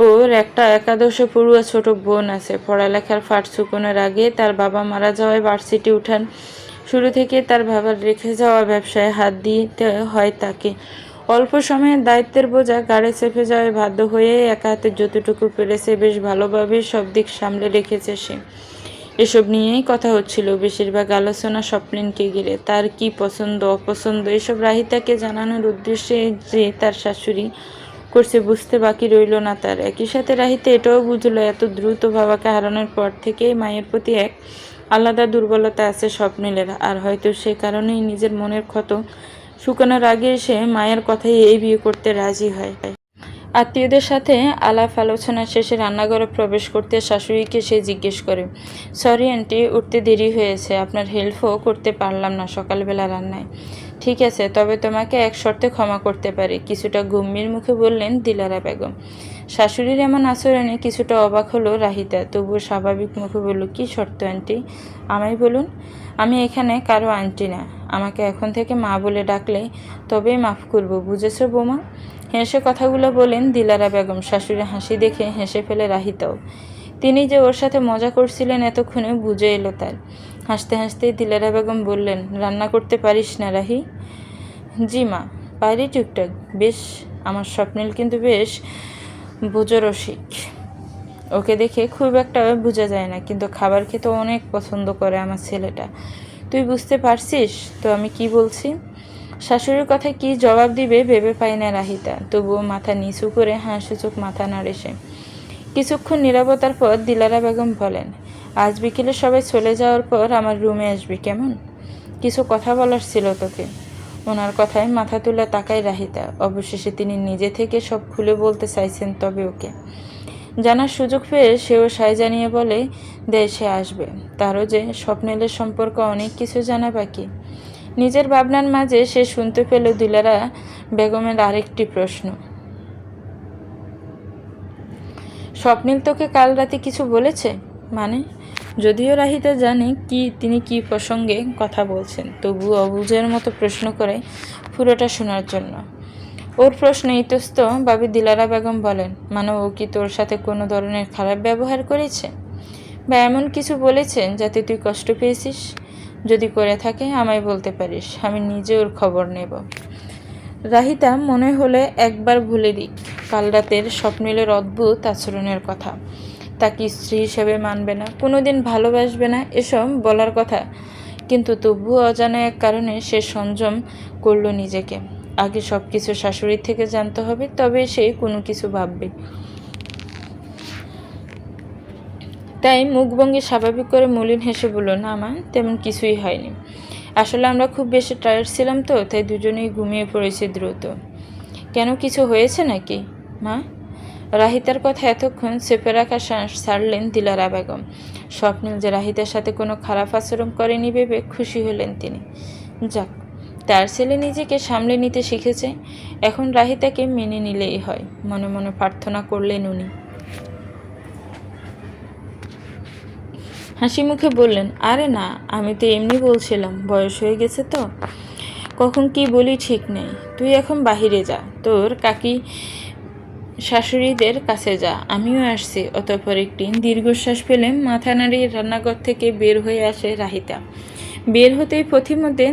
ওর একটা একাদশে পড়ুয়া ছোট বোন আছে। পড়ালেখার ফাট চুকোনোর আগে তার বাবা মারা যাওয়ায় ভার্সিটি উঠান শুরু থেকে তার বাবার রেখে যাওয়া ব্যবসায় হাত দিতে হয় তাকে। অল্প সময়ের দায়িত্বের বোঝা গাড়ি চেপে যাওয়ায় বাধ্য হয়ে একা হাতে যতটুকু পেরেছে বেশ ভালোভাবে সব দিক সামলে রেখেছে সে। এসব নিয়েই কথা হচ্ছিল বেশিরভাগ আলোচনা স্বপ্নিলকে ঘিরে। তার কি পছন্দ অপছন্দ এসব রাহিতাকে জানানোর উদ্দেশ্যে যে তার শাশুড়ি করছে বুঝতে বাকি রইল না তার। একই সাথে রাহিতা এটাও বুঝলো এত দ্রুত বাবাকে হারানোর পর থেকে মায়ের প্রতি এক আলাদা দুর্বলতা আছে স্বপ্নিলের। আর হয়তো সে কারণেই নিজের মনের ক্ষত শুকানোর আগে সে মায়ের কথাই এই বিয়ে করতে রাজি হয়। আত্মীয়দের সাথে আলাপ আলোচনা শেষে রান্নাঘরে প্রবেশ করতে শাশুড়িকে সে জিজ্ঞেস করে, সরি আন্টি, উঠতে দেরি হয়েছে, আপনার হেল্পও করতে পারলাম না সকালবেলা রান্নায়। ঠিক আছে, তবে তোমাকে এক শর্তে ক্ষমা করতে পারি, কিছুটা গম্ভীর মুখে বললেন দিলারা বেগম। শাশুড়ির এমন আচরণে কিছুটা অবাক হলো রাহিতা, তবুও স্বাভাবিক মুখে বলল, কী শর্ত আন্টি? আমায় বলুন। আমি এখানে কারো আন্টি না, আমাকে এখন থেকে মা বলে ডাকলে তবেই মাফ করব, বুঝেছো বোমা? হেসে কথাগুলো বলেন দিলারা বেগম। শাশুড়ি হাসি দেখে হেসে ফেলে রাহিতাও। তিনি যে ওর সাথে মজা করছিলেন এতক্ষণে বুঝে এলো তার। হাসতে হাসতেই দিলারা বেগম বললেন, রান্না করতে পারিস না রাহি? জি মা, পারি টুকটাক। বেশ, আমার স্বপ্নিল কিন্তু বেশ ভোজরসিক। ওকে দেখে খুব একটা বোঝা যায় না, কিন্তু খাবার খেতে অনেক পছন্দ করে আমার ছেলেটা। তুই বুঝতে পারছিস তো আমি কি বলছি? শাশুড়ির কথায় কী জবাব দিবে ভেবে পাই না রাহিতা, তবুও মাথা নিচু করে হাসিচোখ মাথা নাড়ে সে। কিছুক্ষণ নীরবতার পর দিলারা বেগম বলেন, আজ বিকেলে সবাই চলে যাওয়ার পর আমার রুমে আসবি কেমন? কিছু কথা বলার ছিল তোকে। ওনার কথায় মাথা তুলে তাকায় রাহিতা। অবশেষে তিনি নিজে থেকে সব খুলে বলতে চাইছেন, তবে ওকে জানার সুযোগ পেয়ে সেও সায় জানিয়ে বলে দেয় সে আসবে। তারও যে স্বপ্নিলের সম্পর্কে অনেক কিছু জানা বাকি। নিজের ভাবনার মাঝে সে শুনতে পেল দিলারা বেগমের আরেকটি প্রশ্ন, স্বপ্নিল তোকে কাল রাতে কিছু বলেছে? মানে? যদিও রাহিতা জানে তিনি কি প্রসঙ্গে কথা বলছেন, তবুও অবুঝের মতো প্রশ্ন করে পুরোটা শোনার জন্য। ওর প্রশ্নে ইতস্ত ভাবে দিলারা বেগম বলেন, মানে ও কি তোর সাথে কোনো ধরনের খারাপ ব্যবহার করেছে বা এমন কিছু বলেছেন যাতে তুই কষ্ট পেয়েছিস? যদি করে থাকে আমায় বলতে পারিস, আমি নিজে ওর খবর নেব। রাহিতা মনে হলে একবার ভুলে দিক কাল রাতের স্বপ্নিলের অদ্ভুত আচরণের কথা। তাকে স্ত্রী হিসেবে মানবে না, কোনোদিন ভালোবাসবে না, এসব বলার কথা। কিন্তু তবুও অজানা এক কারণে সে সংযম করল নিজেকে। আগে সব কিছু শাশুড়ির থেকে জানতে হবে, তবে সে কোনো কিছু ভাববে। তাই মুখভঙ্গি স্বাভাবিক করে মলিন হেসে বলল, না মা, তেমন কিছুই হয়নি। আসলে আমরা খুব বেশি টায়ার্ড ছিলাম তো, তাই দুজনেই ঘুমিয়ে পড়েছি দ্রুত। কেন, কিছু হয়েছে নাকি মা? রাহিতার কথা এতক্ষণ চেপে রাখা শ্বাস ছাড়লেন দিলারা বেগম। স্বপ্নিল যে রাহিতার সাথে কোনো খারাপ আচরণ করেনি ভেবে খুশি হলেন তিনি। যাক, তার ছেলে নিজেকে সামলে নিতে শিখেছে, এখন রাহিতাকে মেনে নিলেই হয়, মনে মনে প্রার্থনা করলেন উনি। হাসি মুখে বললেন, আরে না, আমি তো এমনি বলছিলাম, বয়স হয়ে গেছে তো, কখন কি বলি ঠিক নেই। তুই এখন বাহিরে যা, তোর কাকি শাশুড়িদের কাছে যা, আমিও আসছি। অতঃপর একটি দীর্ঘশ্বাস ফেলে মাথা নাড়িয়ে রান্নাঘর থেকে বের হয়ে আসে রাহিতা। বের হতেই পথিমধ্যে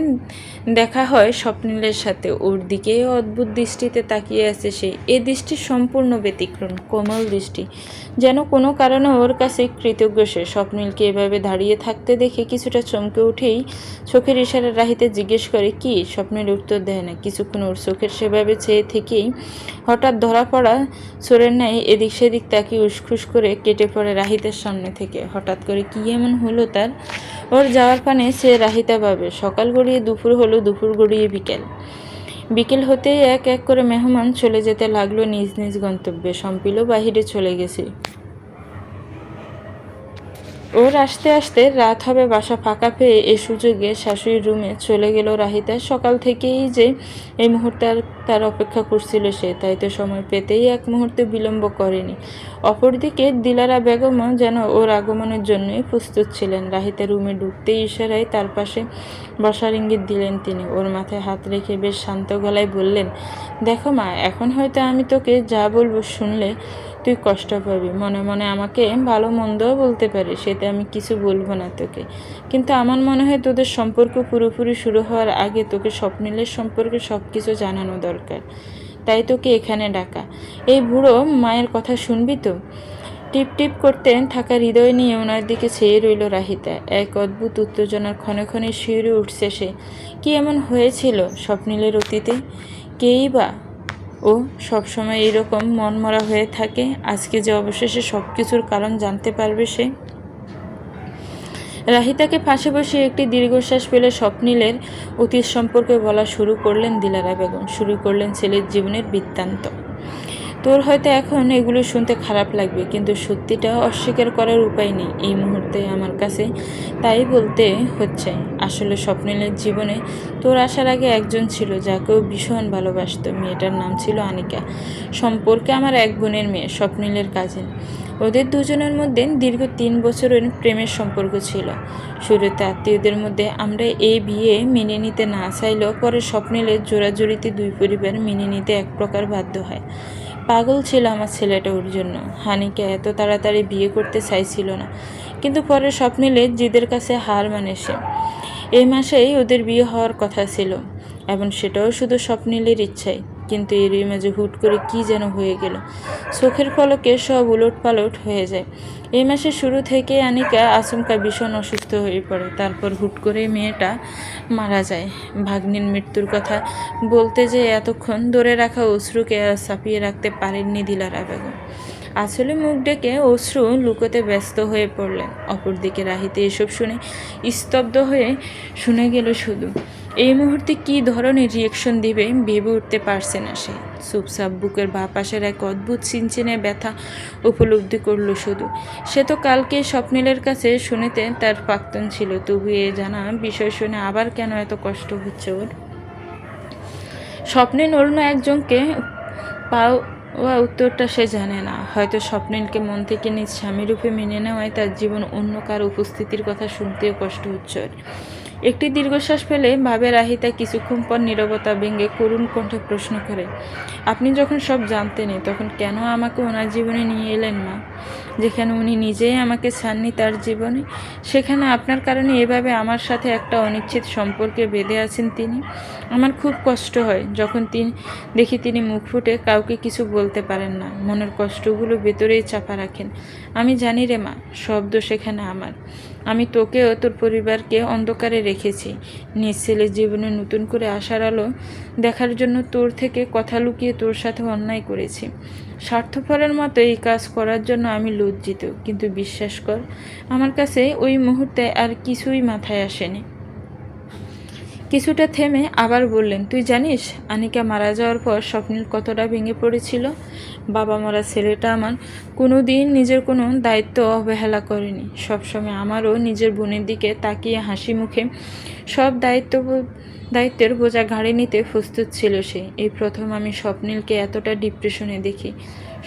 দেখা হয় স্বপ্নিলের সাথে। ওর দিকে অদ্ভুত দৃষ্টিতে তাকিয়ে আছে সে। এ দৃষ্টি সম্পূর্ণ ব্যতিক্রম, কোমল দৃষ্টি, যেন কোনো কারণে ওর কাছে কৃতজ্ঞ সে। স্বপ্নিলকে এভাবে দাঁড়িয়ে থাকতে দেখে কিছুটা চমকে উঠেই চোখের ইশারা রাহিতে জিজ্ঞেস করে, কি? স্বপ্নিল উত্তর দেয় না। কিছুক্ষণ ওর চোখের সেভাবে চেয়ে থেকেই হঠাৎ ধরা পড়া চোরের ন্যায় এদিক সেদিক তাকিয়ে উসখুস করে কেটে পড়ে রাহিতের সামনে থেকে। হঠাৎ করে কি এমন হলো তার? ওর যাওয়ার পানে সে রাহিতা ভাবে। সকাল গড়িয়ে দুপুর হলো, দুপুর গড়িয়ে বিকেল। বিকেল হতেই এক এক করে মেহমান চলে যেতে লাগলো নিজ নিজ গন্তব্যে। সম্পিলও বাহিরে চলে গেছে। ওর আসতে আসতে রাত হবে। বাসা ফাঁকা পেয়ে এ সুযোগে শাশুড়ির রুমে চলে গেল রাহিতা। সকাল থেকেই যে এই মুহূর্তে তার অপেক্ষা করছিল সে, তাই তো সময় পেতেই এক মুহূর্তে বিলম্ব করেনি। অপরদিকে দিলারা বেগমও যেন ওর আগমনের জন্যই প্রস্তুত ছিলেন। রাহিতা রুমে ঢুকতেই ইশারায় তার পাশে বসার ইঙ্গিত দিলেন তিনি। ওর মাথায় হাত রেখে বেশ শান্ত গলায় বললেন, দেখো মা, এখন হয়তো আমি তোকে যা বলবো শুনলে তুই কষ্ট পাবি, মনে মনে আমাকে ভালো মন্দও বলতে পারিস, সেটা আমি কিছু বলবো না তোকে। কিন্তু আমার মনে হয় তোদের সম্পর্ক পুরোপুরি শুরু হওয়ার আগে তোকে স্বপ্নিলের সম্পর্কে সব কিছু জানানো দরকার, তাই তোকে এখানে ডাকা। এই বুড়ো মায়ের কথা শুনবি তো? টিপ টিপ করতে থাকা হৃদয় নিয়ে ওনার দিকে চেয়ে রইল রাহিতা। এক অদ্ভুত উত্তেজনার ক্ষণে ক্ষণে শিউরে উঠছে সে। কি এমন হয়েছিল স্বপ্নিলের অতীতে? কেই বা ও সবসময় এইরকম মনমরা হয়ে থাকে? আজকে যে অবশেষে সব কিছুর কারণ জানতে পারবে সে। রাহিতাকে পাশে বসে একটি দীর্ঘশ্বাস ফেলে স্বপ্নিলের অতীত সম্পর্কে বলা শুরু করলেন দিলারা বেগম। শুরু করলেন ছেলের জীবনের বৃত্তান্ত। তোর হয়তো এখন এগুলো শুনতে খারাপ লাগবে, কিন্তু সত্যিটা অস্বীকার করার উপায় নেই এই মুহূর্তে আমার কাছে, তাই বলতে হচ্ছে। আসলে স্বপ্নিলের জীবনে তোর আসার আগে একজন ছিল যাকেও ভীষণ ভালোবাসত। মেয়েটার নাম ছিল আনিকা। সম্পর্কে আমার এক বোনের মেয়ে, স্বপ্নিলের কাজিন। ওদের দুজনের মধ্যে দীর্ঘ 3 বছরের প্রেমের সম্পর্ক ছিল। শুরুতে আত্মীয়দের মধ্যে আমরা এই বিয়ে মেনে নিতে না চাইলেও পরে স্বপ্নিলের জোরাজুরিতে দুই পরিবার মেনে নিতে এক প্রকার বাধ্য হয়। পাগল ছিল আমার ছেলেটা ওর জন্য। হানিকে এত তাড়াতাড়ি বিয়ে করতে চাইছিল না, কিন্তু পরে স্বপ্নিলের জিদের কাছে হার মানে সে। এই মাসেই ওদের বিয়ে হওয়ার কথা ছিল, এবং সেটাও শুধু স্বপ্নিলের ইচ্ছায়। কিন্তু এরই মাঝে হুট করে কি যেন হয়ে গেল। চোখের পলকে সব উলটপালট হয়ে যায়। এই মাসের শুরু থেকে আনিকা আচমকা ভীষণ অসুস্থ হয়ে পড়ে। তারপর হুট করে মেয়েটা মারা যায়। ভাগ্নির মৃত্যুর কথা বলতে যে এতক্ষণ ধরে রাখা অশ্রুকে আর চাপিয়ে রাখতে পারেননি দিলারা বেগম। আসলে মুখ ডেকে অশ্রু লুকোতে ব্যস্ত হয়ে পড়লেন। অপরদিকে রাহিতে এসব শুনে স্তব্ধ হয়ে শুনে গেল শুধু। এই মুহূর্তে কী ধরনের রিয়েকশন দিবে ভেবে উঠতে পারছে না সে। চুপচাপ বুকের বাঁ পাশের এক অদ্ভুত চিনচিনে ব্যথা উপলব্ধি করলো শুধু। সে তো কালকে স্বপ্নিলের কাছে শুনেতে তার প্রাক্তন ছিল, তবু এ জানা বিষয় শুনে আবার কেন এত কষ্ট হচ্ছে ওর। স্বপ্নিল অন্য একজনকে পাওয়া উত্তরটা সে জানে না। হয়তো স্বপ্নিলকে মন থেকে নিজ স্বামীরূপে মেনে নেওয়ায় তার জীবন অন্য কারো উপস্থিতির কথা শুনতেও কষ্ট হচ্ছে। একটি দীর্ঘশ্বাস ফেলে ভাবে রাহিতা। কিছুক্ষণ পর নীরবতা ভেঙে করুণ কণ্ঠে প্রশ্ন করে, আপনি যখন সব জানতেনই তখন কেন আমাকে ওনার জীবনে নিয়ে এলেন মা? যেখানে উনি নিজেই আমাকে ছাড়নি তার জীবনে, সেখানে আপনার কারণে এভাবে আমার সাথে একটা অনিশ্চিত সম্পর্কে বেঁধে আছেন তিনি। আমার খুব কষ্ট হয় যখন দেখি তিনি মুখ ফুটে কাউকে কিছু বলতে পারেন না, মনের কষ্টগুলো ভেতরেই চাপা রাখেন। আমি জানি রে মা, সব দোষ এখানে আমার। আমি তোকেও তোর পরিবারকে অন্ধকারে রেখেছি। নিজ ছেলের জীবনে নতুন করে আশার আলো দেখার জন্য তোর থেকে কথা লুকিয়ে তোর সাথে অন্যায় করেছি। স্বার্থপরের মতো এই কাজ করার জন্য আমি লজ্জিত, কিন্তু বিশ্বাস কর, আমার কাছে ওই মুহূর্তে আর কিছুই মাথায় আসেনি। কিছুটা থেমে আবার বললেন, তুই জানিস আনিকা মারা যাওয়ার পর স্বপ্নিল কতটা ভেঙে পড়েছিল? বাবা মরা ছেলেটা আমার কোনো দিন নিজের কোনো দায়িত্ব অবহেলা করেনি। সবসময় আমারও নিজের বোনের দিকে তাকিয়ে হাসি মুখে সব দায়িত্বের বোঝা ঘাড়ে নিতে প্রস্তুত ছিল সে। এই প্রথম আমি স্বপ্নিলকে এতটা ডিপ্রেশনে দেখি।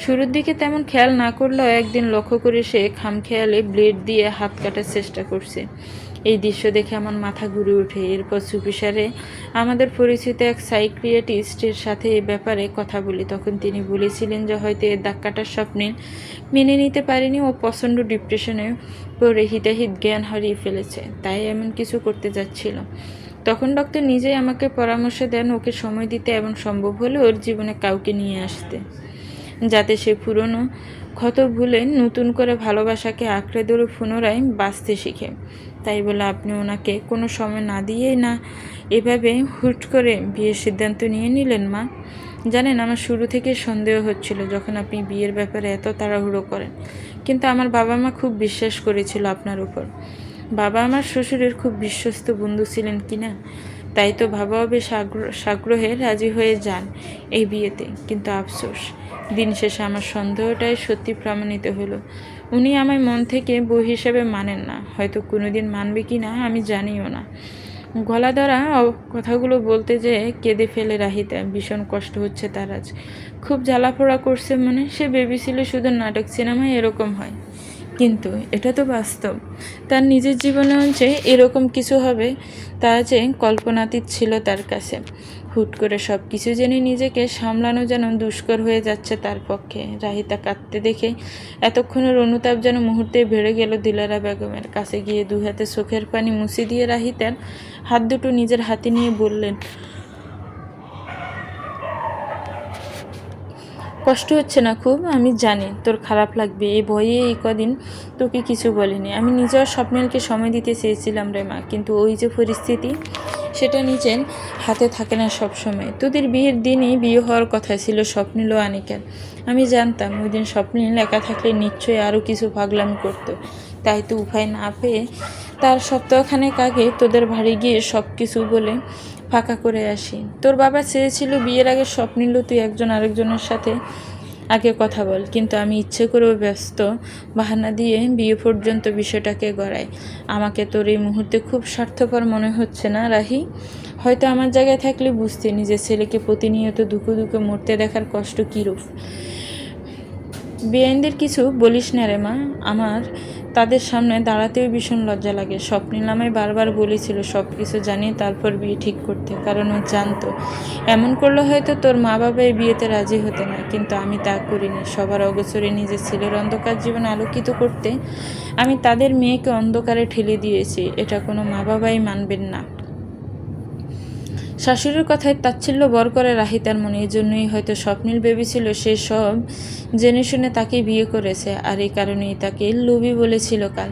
শুরুর দিকে তেমন খেয়াল না করলেও একদিন লক্ষ্য করে সে খামখেয়ালে ব্লেড দিয়ে হাত কাটার চেষ্টা করছে। এই দৃশ্য দেখে আমার মাথা ঘুরে ওঠে। এরপর চুপিসারে আমাদের পরিচিত এক সাইকিয়াট্রিস্টের সাথে এ ব্যাপারে কথা বলি। তখন তিনি বলেছিলেন যে হয়তো এর দাগ কাটার স্বপ্নিল মেনে নিতে পারেনি ও প্রচণ্ড ডিপ্রেশনে পড়ে হিতাহিত জ্ঞান হারিয়ে ফেলেছে, তাই এমন কিছু করতে যাচ্ছিল। তখন ডক্টর নিজেই আমাকে পরামর্শ দেন ওকে সময় দিতে এবং সম্ভব হলে ওর জীবনে কাউকে নিয়ে আসতে, যাতে সে পুরনো ক্ষত ভুলে নতুন করে ভালোবাসাকে আঁকড়ে ধরে পুনরায় বাঁচতে শিখে। তাই বলে আপনি ওনাকে কোনো সময় না দিয়েই না এভাবে হুট করে বিয়ের সিদ্ধান্ত নিয়ে নিলেন মা? জানেন, আমার শুরু থেকে সন্দেহ হচ্ছিল যখন আপনি বিয়ের ব্যাপারে এত তাড়াহুড়ো করেন, কিন্তু আমার বাবা মা খুব বিশ্বাস করেছিল আপনার উপর। বাবা আমার শ্বশুরের খুব বিশ্বস্ত বন্ধু ছিলেন কি না, তাই তো বাবাও বেশ সাগ্রহে রাজি হয়ে যান এই বিয়েতে। কিন্তু আফসোস, দিন শেষে আমার সন্দেহটাই সত্যি প্রমাণিত হলো। উনি আমায় মন থেকে বউ হিসেবে মানেন না, হয়তো কোনোদিন মানবে কি না আমি জানিও না। গলা ধরা কথাগুলো বলতে যেয়ে কেঁদে ফেলে রাহিতা। ভীষণ কষ্ট হচ্ছে তার আজ, খুব জ্বালাপোড়া করছে মনে। সে ভেবেছিল শুধু নাটক সিনেমায় এরকম হয়, কিন্তু এটা তো বাস্তব। তার নিজের জীবনেও যে এরকম কিছু হবে তা যে কল্পনাতীত ছিল তার কাছে। হুট করে সব কিছু জেনে নিজেকে সামলানো যেন দুষ্কর হয়ে যাচ্ছে তার পক্ষে। রাহিতা কাঁদতে দেখে এতক্ষণের অনুতাপ যেন মুহূর্তেই বেড়ে গেল দিলারা বেগমের। কাছে গিয়ে দু হাতে চোখের পানি মুছে দিয়ে রাহিতার হাত দুটো নিজের হাতে নিয়ে বললেন, কষ্ট হচ্ছে না খুব? আমি জানি তোর খারাপ লাগবে, এই ভয়ে এই কদিন তোকে কিছু বলিনি। আমি নিজেও স্বপ্নিলকে সময় দিতে চেয়েছিলাম রে মা, কিন্তু ওই যে পরিস্থিতি, সেটা নিজের হাতে থাকে না সব সময়। তোদের বিয়ের দিনই বিয়ে হওয়ার কথা ছিল স্বপ্নিল ও আনিকার। আমি জানতাম ওই দিন স্বপ্নিল একা থাকলে নিশ্চয়ই আরও কিছু পাগলামি করতো, তাই তো উপায় না পেয়ে তার সপ্তাহখানেক আগে তোদের বাড়ি গিয়ে সব কিছু বলে ফাঁকা করে আসি। তোর বাবা চেয়েছিল বিয়ের আগে স্বপ্নিল তুই একজন আরেকজনের সাথে আগে কথা বল, কিন্তু আমি ইচ্ছে করেও ব্যস্ত বাহানা দিয়ে বিয়ে পর্যন্ত বিষয়টাকে গড়াই। আমাকে তোর এই মুহূর্তে খুব স্বার্থপর মনে হচ্ছে না রাহি? হয়তো আমার জায়গায় থাকলে বুঝতে নিজের ছেলেকে প্রতিনিয়ত দুঃখে দুঃখে মরতে দেখার কষ্ট কীরূপ। বেআইনদের কিছু বলিস না রে মা, আমার তাদের সামনে দাঁড়াতেও ভীষণ লজ্জা লাগে। স্বপ্নিল আমায় বারবার বলেছিল সব কিছু জানিয়ে তারপর বিয়ে ঠিক করতে, কারণ ও জানতো এমন করলে হয়তো তোর মা বাবা এই বিয়েতে রাজি হতো না। কিন্তু আমি তা করিনি। সবার অগোচরে নিজের ছেলের অন্ধকার জীবন আলোকিত করতে আমি তাদের মেয়েকে অন্ধকারে ঠেলে দিয়েছি, এটা কোনো মা বাবাই মানবেন না। শাশুড়ির কথায় তাচ্ছিল্য বর করে রাহিতার মনে। এই জন্যই হয়তো স্বপ্নিল ভেবেছিল সে সব জেনে শুনে তাকে বিয়ে করেছে, আর এই কারণেই তাকে লোভী বলেছিল কাল।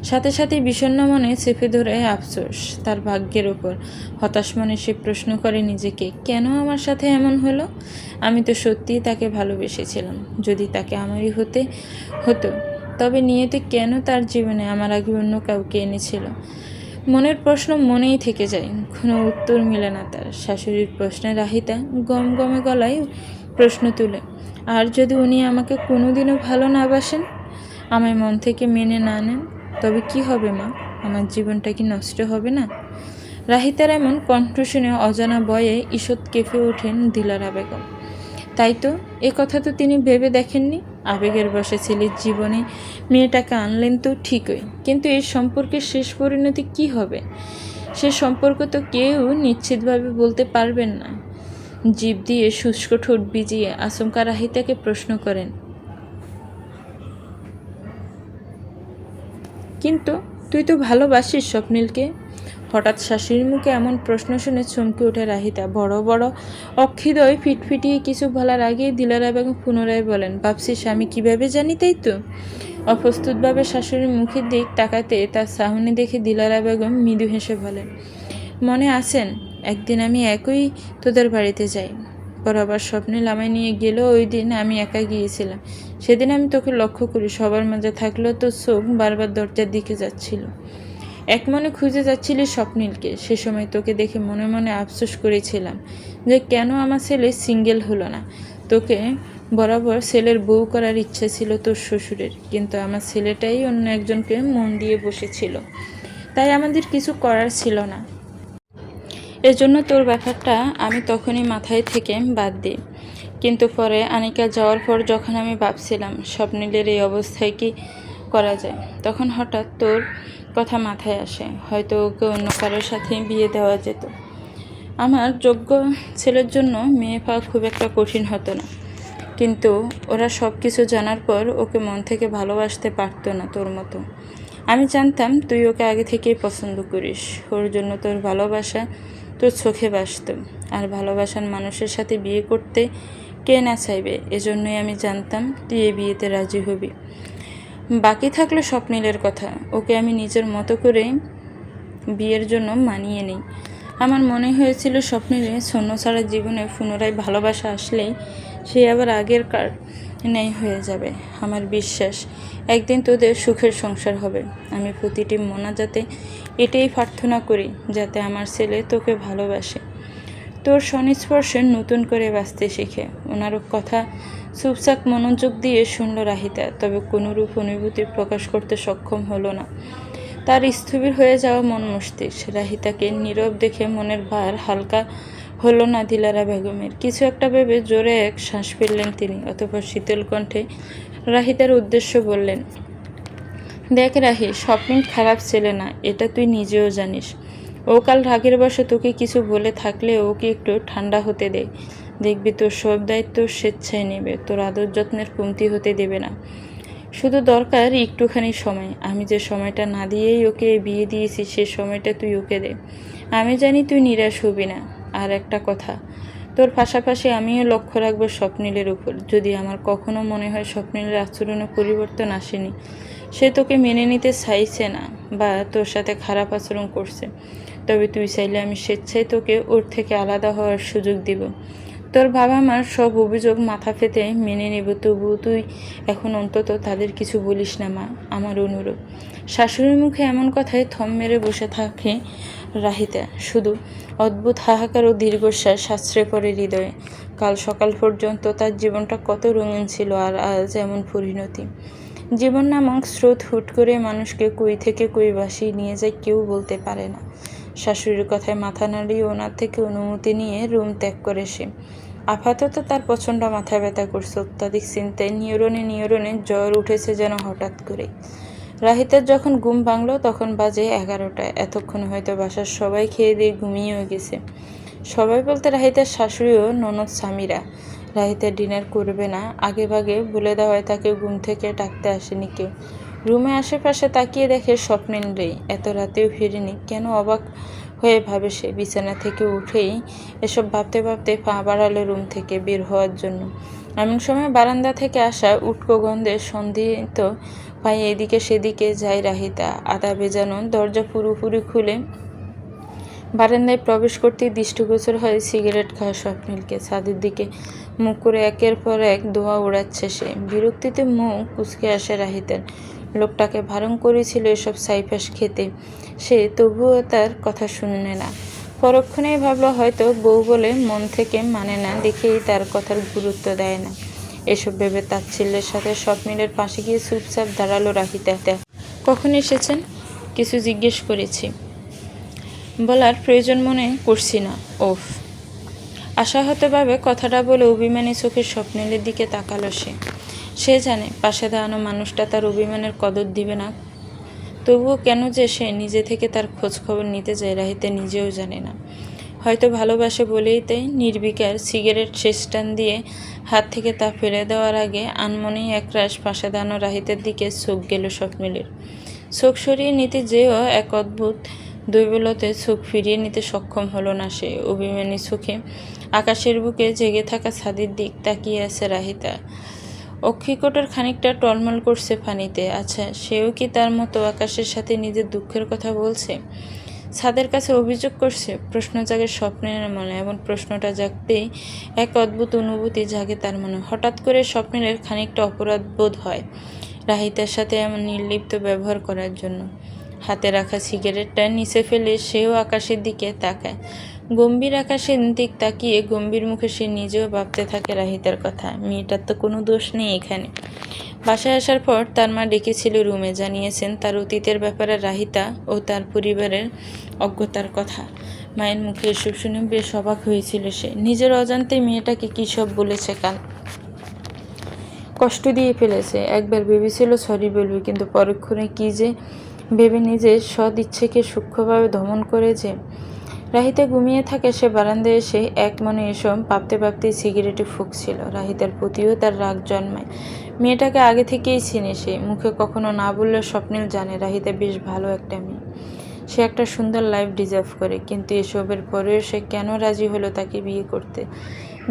সাথে সাথে বিষণ্ণ মনে চেপে ধরে আফসোস তার ভাগ্যের ওপর। হতাশ মনে সে প্রশ্ন করে নিজেকে, কেন আমার সাথে এমন হলো? আমি তো সত্যিই তাকে ভালোবেসেছিলাম। যদি তাকে আমারই হতো তবে নিয়তি কেন তার জীবনে আমার আগে অন্য কাউকে এনেছিল? মনের প্রশ্ন মনেই থেকে যায়, কোনো উত্তর মিলে না তার। শাশুড়ির প্রশ্নে রাহিতা গমগমে গলায় প্রশ্ন তুলে, আর যদি উনি আমাকে কোনোদিনও ভালো না বাসেন, আমায় মন থেকে মেনে না নেন, তবে কি হবে মা? আমার জীবনটা কি নষ্ট হবে না? রাহিতার এমন কণ্ঠ শুনে অজানা ভয়ে ঈষৎ কেঁপে ওঠেন দিলারা বেগম। তাই তো, এ কথা তো তিনি ভেবে দেখেননি। আবেগের বশে ছেলের জীবনে মেয়েটাকে আনলেন তো ঠিকই, কিন্তু এই সম্পর্কের শেষ পরিণতি কি হবে সে সম্পর্ক তো কেউ নিশ্চিতভাবে বলতে পারবেন না। জিভ দিয়ে শুষ্ক ঠোঁট ভিজিয়ে আচমকা রাহিতাকে প্রশ্ন করেন, কিন্তু তুই তো ভালোবাসিস স্বপ্নিলকে। হঠাৎ শাশুড়ির মুখে এমন প্রশ্ন শুনে চমকে ওঠে রাহিতা। বড় বড় অক্ষিদয় ফিটফিটিয়ে কিছু বলার আগেই দিলারা বেগম পুনরায় বলেন, ভাবছিস আমি কিভাবে জানি তাই তো? অপ্রস্তুতভাবে শাশুড়ির মুখের দিক তাকাতে তার চাহনি দেখে দিলারা বেগম মৃদু হেসে বলেন, মনে আছেন একদিন আমি একই তোদের বাড়িতে যাই, বরাবর স্বপ্নিল আমায় নিয়ে গেল। ওই দিন আমি একা গিয়েছিলাম। সেদিন আমি তোকে লক্ষ্য করি, সবার মাঝে থাকলেও তোর চোখ বারবার দরজার দিকে যাচ্ছিল। এক মনে খুঁজে যাচ্ছিলি স্বপ্নিলকে। সে সময় তোকে দেখে মনে মনে আফসোস করেছিলাম যে কেন আমার ছেলে সিঙ্গেল হলো না। তোকে বরাবর ছেলের বউ করার ইচ্ছে ছিল তোর শ্বশুরের, কিন্তু আমার ছেলেটাই অন্য একজনকে মন দিয়ে বসেছিল, তাই আমাদের কিছু করার ছিল না। এজন্য তোর ব্যাপারটা আমি তখনই মাথায় থেকে বাদ দিই। কিন্তু পরে আনিকা যাওয়ার পর যখন আমি ভাবছিলাম স্বপ্নিলের এই অবস্থায় কি করা যায়, তখন হঠাৎ তোর কথা মাথায় আসে, হয়তো ওকে অন্য কারোর সাথে বিয়ে দেওয়া যেত। আমার যোগ্য ছেলের জন্য মেয়ে পাওয়া খুব একটা কঠিন হতো না, কিন্তু ওরা সব কিছু জানার পর ওকে মন থেকে ভালোবাসতে পারতো না তোর মতো। আমি জানতাম তুই ওকে আগে থেকেই পছন্দ করিস, ওর জন্য তোর ভালোবাসা তোর চোখে ভাসত। আর ভালোবাসার মানুষের সাথে বিয়ে করতে কে না চাইবে, এজন্যই আমি জানতাম তুই এই বিয়েতে রাজি হবি। বাকি থাকলো স্বপ্নিলের কথা, ওকে আমি নিজের মতো করে বিয়ের জন্য মানিয়ে নিই। আমার মনে হয়েছিল স্বপ্নিলে শূন্য ছাড়া জীবনে পুনরায় ভালোবাসা আসলেই সে আবার আগের কার নেই হয়ে যাবে। আমার বিশ্বাস একদিন তোদের সুখের সংসার হবে। আমি প্রতিটি মোনাজাতে এটাই প্রার্থনা করি, যাতে আমার ছেলে তোকে ভালোবাসে, তোর সংস্পর্শে নতুন করে বাঁচতে শিখে। ওনার কথা চুপচাপ মনোযোগ দিয়ে শুনল রাহিতা, তবে কোনোরূপ অনুভূতি প্রকাশ করতে সক্ষম হলো না। তার স্থবির হয়ে যাওয়া মন মস্তিষ্ক রাহিতাকে নীরব দেখে মনের ভার হালকা হলো না দিলারা বেগমের। কিছু একটা ভেবে জোরে এক শ্বাস ফেললেন তিনি, অতঃপর শীতল কণ্ঠে রাহিতার উদ্দেশ্য বললেন, দেখ রাহি, স্বপ্নিল খারাপ ছেলে না, এটা তুই নিজেও জানিস। ও কাল রাগের বশে তোকে কিছু বলে থাকলে ওকে একটু ঠান্ডা হতে দে, দেখবি তোর সব দায়িত্ব স্বেচ্ছায় নেবে, তোর আদর যত্নের কমতি হতে দেবে না। শুধু দরকার একটুখানি সময়। আমি যে সময়টা না দিয়েই ওকে বিয়ে দিয়েছি সে সময়টা তুই ওকে দে। আমি জানি তুই নিরাশ হবি না। আর একটা কথা, তোর পাশাপাশি আমিও লক্ষ্য রাখবো স্বপ্নিলের উপর। যদি আমার কখনো মনে হয় স্বপ্নিলের আচরণে পরিবর্তন আসেনি, সে তোকে মেনে নিতে চাইছে না বা তোর সাথে খারাপ আচরণ করছে, তবে তুই চাইলে আমি স্বেচ্ছায় তোকে ওর থেকে আলাদা হওয়ার সুযোগ দিব। তোর বাবা মার সব অভিযোগ মাথা পেতে মেনে নেব, তবুও তুই এখন অন্তত তাদের কিছু বলিস না মা, আমার অনুরোধ। শাশুড়ির মুখে এমন কথায় থম মেরে বসে থাকে রাহিতা। শুধু অদ্ভুত হাহাকার ও দীর্ঘশ্বাস সাশ্রয় পড়ে হৃদয়ে। কাল সকাল পর্যন্ত তার জীবনটা কত রঙিন ছিল, আর আজ এমন পরিণতি। জীবন নামক স্রোত হুট করে মানুষকে কই থেকে কই ভাসিয়ে নিয়ে যায় কেউ বলতে পারে না। শাশুড়ির কথায় মাথা নাড়িয়ে ওনার থেকে অনুমতি নিয়ে রুম ত্যাগ করে সে। আপাতত তার প্রচণ্ড মাথা ব্যথা করছে, অত্যাধিক চিন্তায় নিয়রণে জ্বর উঠেছে যেন হঠাৎ করে। রাহিতার যখন ঘুম ভাঙল তখন বাজে 11টা। এতক্ষণ হয়তো বাসার সবাই খেয়ে দিয়ে ঘুমিয়েও গেছে। সবাই বলতে রাহিতার শাশুড়ি ও ননদ স্বামীরা। রাহিতা ডিনার করবে না, আগে ভাগে বলে দেওয়ায় তাকে ঘুম থেকে ডাকতে আসেনি কেউ। রুমে আশেপাশে তাকিয়ে দেখে স্বপ্নিল নেই, এত রাতেও ফিরেনি। কেন অবাক হয়ে ভাবে সে। বিছানা থেকে উঠেই এসব ভাবতে ভাবতে পা বাড়ালো রুম থেকে বের হওয়ার জন্য। এমন সময় বারান্দা থেকে আসা উটকো গন্ধে সন্ধিত পায়ে এদিকে সেদিকে যায় রাহিতা। আদা ভেজানো দরজা পুরোপুরি খুলে বারান্দায় প্রবেশ করতেই দৃষ্টিগোচর হয় সিগারেট খাওয়া স্বপ্নিলকে। ছাদের দিকে মুখ করে একের পর এক ধোঁয়া উড়াচ্ছে সে। বিরক্তিতে মুখ কুঁচকে আসে রাহিতার। লোকটাকে বারণ করেছিল এসব সাইফাস খেতে, সে তবুও তার কথা শুনে না। পরক্ষণেই ভাবল হয়তো বউ বলে মন থেকে মানে না দেখেই তার কথার গুরুত্ব দেয় না। এসব ভেবে তাচ্ছিল্যের সাথে স্বপ্নিলের পাশে গিয়ে চুপচাপ দাঁড়ালো রাহিতা। কখন এসেছেন? কিছু জিজ্ঞেস করেছি, বলার প্রয়োজন মনে করছি না। ওফ। আশাহতভাবে কথাটা বলে অভিমানী চোখে স্বপ্নিলের দিকে তাকালো সে। সে জানে পাশে দাঁড়ানো মানুষটা তার অভিমানের কদর দিবে না, তবুও কেন যে সে নিজে থেকে তার খোঁজ খবর নিতে যায় রাহিতা নিজেও জানে না। হয়তো ভালোবাসে বলেই তাই। নির্বিকার সিগারেট শেষ টান দিয়ে হাত থেকে তা ফেলে দেওয়ার আগে আনমনেই একরাশ পাশে দাঁড়ানো রাহিতার দিকে চোখ গেল স্বপ্নিলের। চোখ সরিয়ে নিতে যেও এক অদ্ভুত দৈবলতে চোখ ফিরিয়ে নিতে সক্ষম হলো না সে। অভিমানী চোখে আকাশের বুকে জেগে থাকা ছাদের দিক তাকিয়ে আছে রাহিতা। অক্ষিকোটর খানিকটা টলমল করছে পানিতে। আচ্ছা, সেও কি তার মতো আকাশের সাথে নিজের দুঃখের কথা বলছে, ছাদের কাছে অভিযোগ করছে? প্রশ্ন জাগে স্বপ্নের মনে। এমন প্রশ্নটা জাগতেই এক অদ্ভুত অনুভূতি জাগে তার মনে। হঠাৎ করে স্বপ্নের খানিকটা অপরাধ বোধ হয় রাহিতার সাথে এমন নির্লিপ্ত ব্যবহার করার জন্য। হাতে রাখা সিগারেটটা নিচে ফেলে সেও আকাশের দিকে তাকায়। গম্ভীর আকাশের দিক তাকিয়ে গম্ভীর মুখে সে নিজেও ভাবতে থাকে রাহিতার কথা। মেয়েটার তো কোনো দোষ নেই এখানে। বাসায় আসার পর তার মা ডেকেছিল রুমে, জানিয়েছেন তার অতীতের ব্যাপারে রাহিতা ও তার পরিবারের অজ্ঞতার কথা। মায়ের মুখে এসব শুনে বেশ অবাক হয়েছিল সে। নিজের অজান্তে মেয়েটাকে কী সব বলেছে, কাল কষ্ট দিয়ে ফেলেছে। একবার ভেবেছিল সরি বলবে, কিন্তু পরক্ষণে কী যে ভেবে নিজের সদ ইচ্ছেকে সূক্ষ্মভাবে দমন করেছে। রাহিতা ঘুমিয়ে থাকে, সে বারান্দায় এসে এক মনে এসব ভাবতে ভাবতেই সিগারেটে ফুঁকছিল। রাহিতার প্রতিও তার রাগ জন্মায়। মেয়েটাকে আগে থেকেই চিনে সে, মুখে কখনো না বললে স্বপ্নিল জানে রাহিতা বেশ ভালো একটা মেয়ে। সে একটা সুন্দর লাইফ ডিজার্ভ করে, কিন্তু এসবের পরেও সে কেন রাজি হলো তাকে বিয়ে করতে?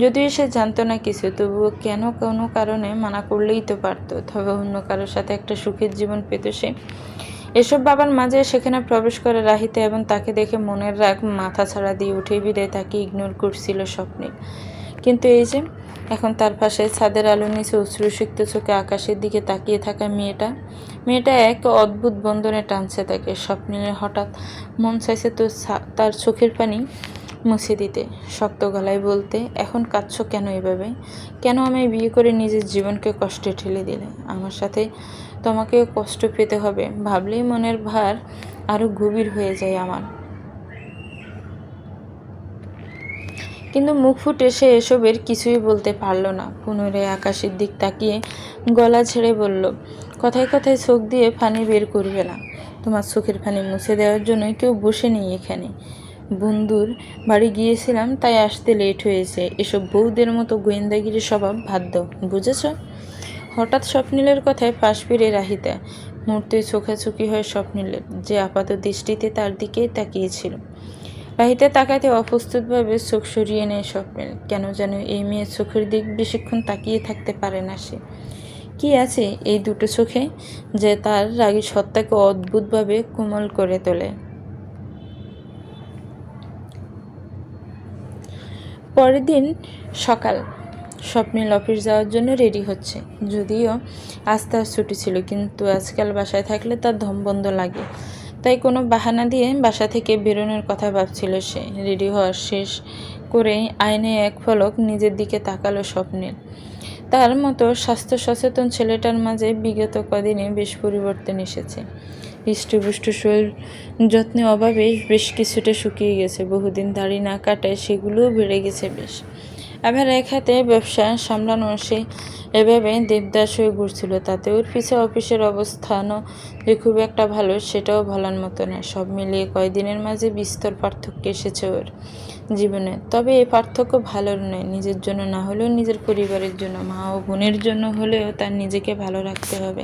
যদিও সে জানতো না কিছু, তবুও কেন কোনো কারণে মানা করলেই তো পারতো। তবে অন্য কারোর সাথে একটা সুখের জীবন পেত সে। এসব বাবার মাঝে সেখানে প্রবেশ করে রাহিতা, এবং তাকে দেখে মনের রাগ মাথা ছাড়া দিয়ে উঠে বিদায় তাকে ইগনোর করছিল স্বপ্নিল। কিন্তু এই যে এখন তার পাশে ছাদের আলো নিচে অশ্রুসিক্ত চোখে আকাশের দিকে তাকিয়ে থাকা মেয়েটা এক অদ্ভুত বন্ধনে টানছে তাকে। স্বপ্নিলের হঠাৎ মন চাইছে তো তার চোখের পানি মুছে দিতে, শক্ত গলায় বলতে, এখন কাঁদছো কেন এভাবে? কেন আমায় বিয়ে করে নিজের জীবনকে কষ্টে ঠেলে দিলে? আমার সাথে তোমাকেও কষ্ট পেতে হবে ভাবলেই মনের ভার আরও গভীর হয়ে যায় আমার। কিন্তু মুখ ফুটে সে এসবের কিছুই বলতে পারল না। পুনরায় আকাশের দিক তাকিয়ে গলা ছেড়ে বলল, কথায় কথায় চোখ দিয়ে পানি বের করবে না। তোমার চোখের পানি মুছে দেওয়ার জন্য কেউ বসে নেই এখানে। বন্ধুর বাড়ি গিয়েছিলাম, তাই আসতে লেট হয়েছে। এসব বউদের মতো গোয়েন্দাগিরি স্বভাব বাদ দাও, বুঝেছ? হঠাৎ স্বপ্নিলের কথায় পাশ ফিরে রাহিতা। মুহূর্তে চোখাচোখি হয় স্বপ্নিলের, যে আপাত দৃষ্টিতে তার দিকেই তাকিয়েছিল। রাহিতা তাকাতে অপ্রস্তুতভাবে চোখ সরিয়ে নেয় স্বপ্নিল। কেন যেন এই মেয়ের চোখের দিক বেশিক্ষণ তাকিয়ে থাকতে পারে না সে। কি আছে এই দুটো চোখে যে তার রাগী সত্তাকে অদ্ভুতভাবে কোমল করে তোলে? পরের দিন সকাল। স্বপ্নিল অফিস যাওয়ার জন্য রেডি হচ্ছে। যদিও আজ তার ছুটি ছিল, কিন্তু আজকাল বাসায় থাকলে তার দম বন্ধ লাগে। তাই কোনো বাহানা দিয়ে বাসা থেকে বেরোনোর কথা ভাবছিল সে। রেডি হওয়া শেষ করেই আয়নায় এক পলক নিজের দিকে তাকালো স্বপ্নিল। তার মতো স্বাস্থ্য সচেতন ছেলেটার মাঝে বিগত কদিনে বেশ পরিবর্তন এসেছে। হৃষ্টপুষ্ট শরীর যত্নে অভাবে বেশ কিছুটা শুকিয়ে গেছে। বহুদিন দাড়ি না কাটায় সেগুলোও বেড়ে গেছে বেশ। আবার এক হাতে ব্যবসা সামলানো সে এভাবে দেবদাস হয়ে ঘুরছিল। তাতে ওর পিছে অফিসের অবস্থানও যে খুব একটা ভালো সেটাও বলার মতো না। সব মিলিয়ে কয়েকদিনের মাঝে বিস্তর পার্থক্য এসেছে ওর জীবনে। তবে এই পার্থক্য ভালোর নয়, নিজের জন্য না হলেও নিজের পরিবারের জন্য, মা ও বোনের জন্য হলেও তার নিজেকে ভালো রাখতে হবে।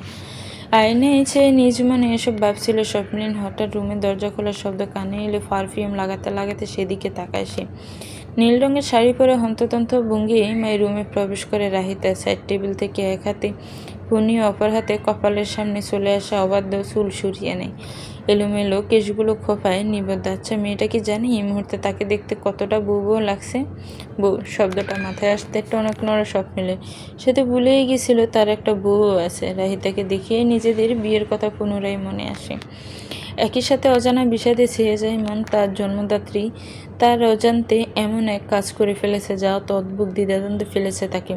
আয়নে এসে নিজ মনে এসব ভাবছিল স্বপ্নিল। হঠাৎ রুমের দরজা খোলার শব্দ কানে এলে পারফিউম লাগাতে লাগাতে সেদিকে তাকায় সে। নীল রঙের শাড়ি পরে হন্ততন্ত ভঙ্গি মায়ের রুমে প্রবেশ করে রাহিতা। সাইড টেবিল থেকে এক হাতে ফোনি অপর হাতে কপালের সামনে চলে আসা অবাধ্য চুল সরিয়ে নেয়। এলোমেলো কেশগুলো খোপায় নিবদ্ধ। আচ্ছা, মেয়েটা কি জানি এই মুহূর্তে তাকে দেখতে কতটা বউ বউ লাগছে? বউ শব্দটা মাথায় আসতে টনক নড়া স্বপ্নিলের। সে তো ভুলেই গেছিল তার একটা বউও আছে। রাহিতাকে দেখিয়ে নিজেদের বিয়ের কথা পুনরায় মনে আসে। একই সাথে অজানা বিষাদে ছেয়ে যায় মন। তার জন্মদাত্রী তার অজান্তে এমন এক কাজ করে ফেলেছে যা অদ্ভুত দ্বিধাদ্বন্দ্বে ফেলেছে তাকে।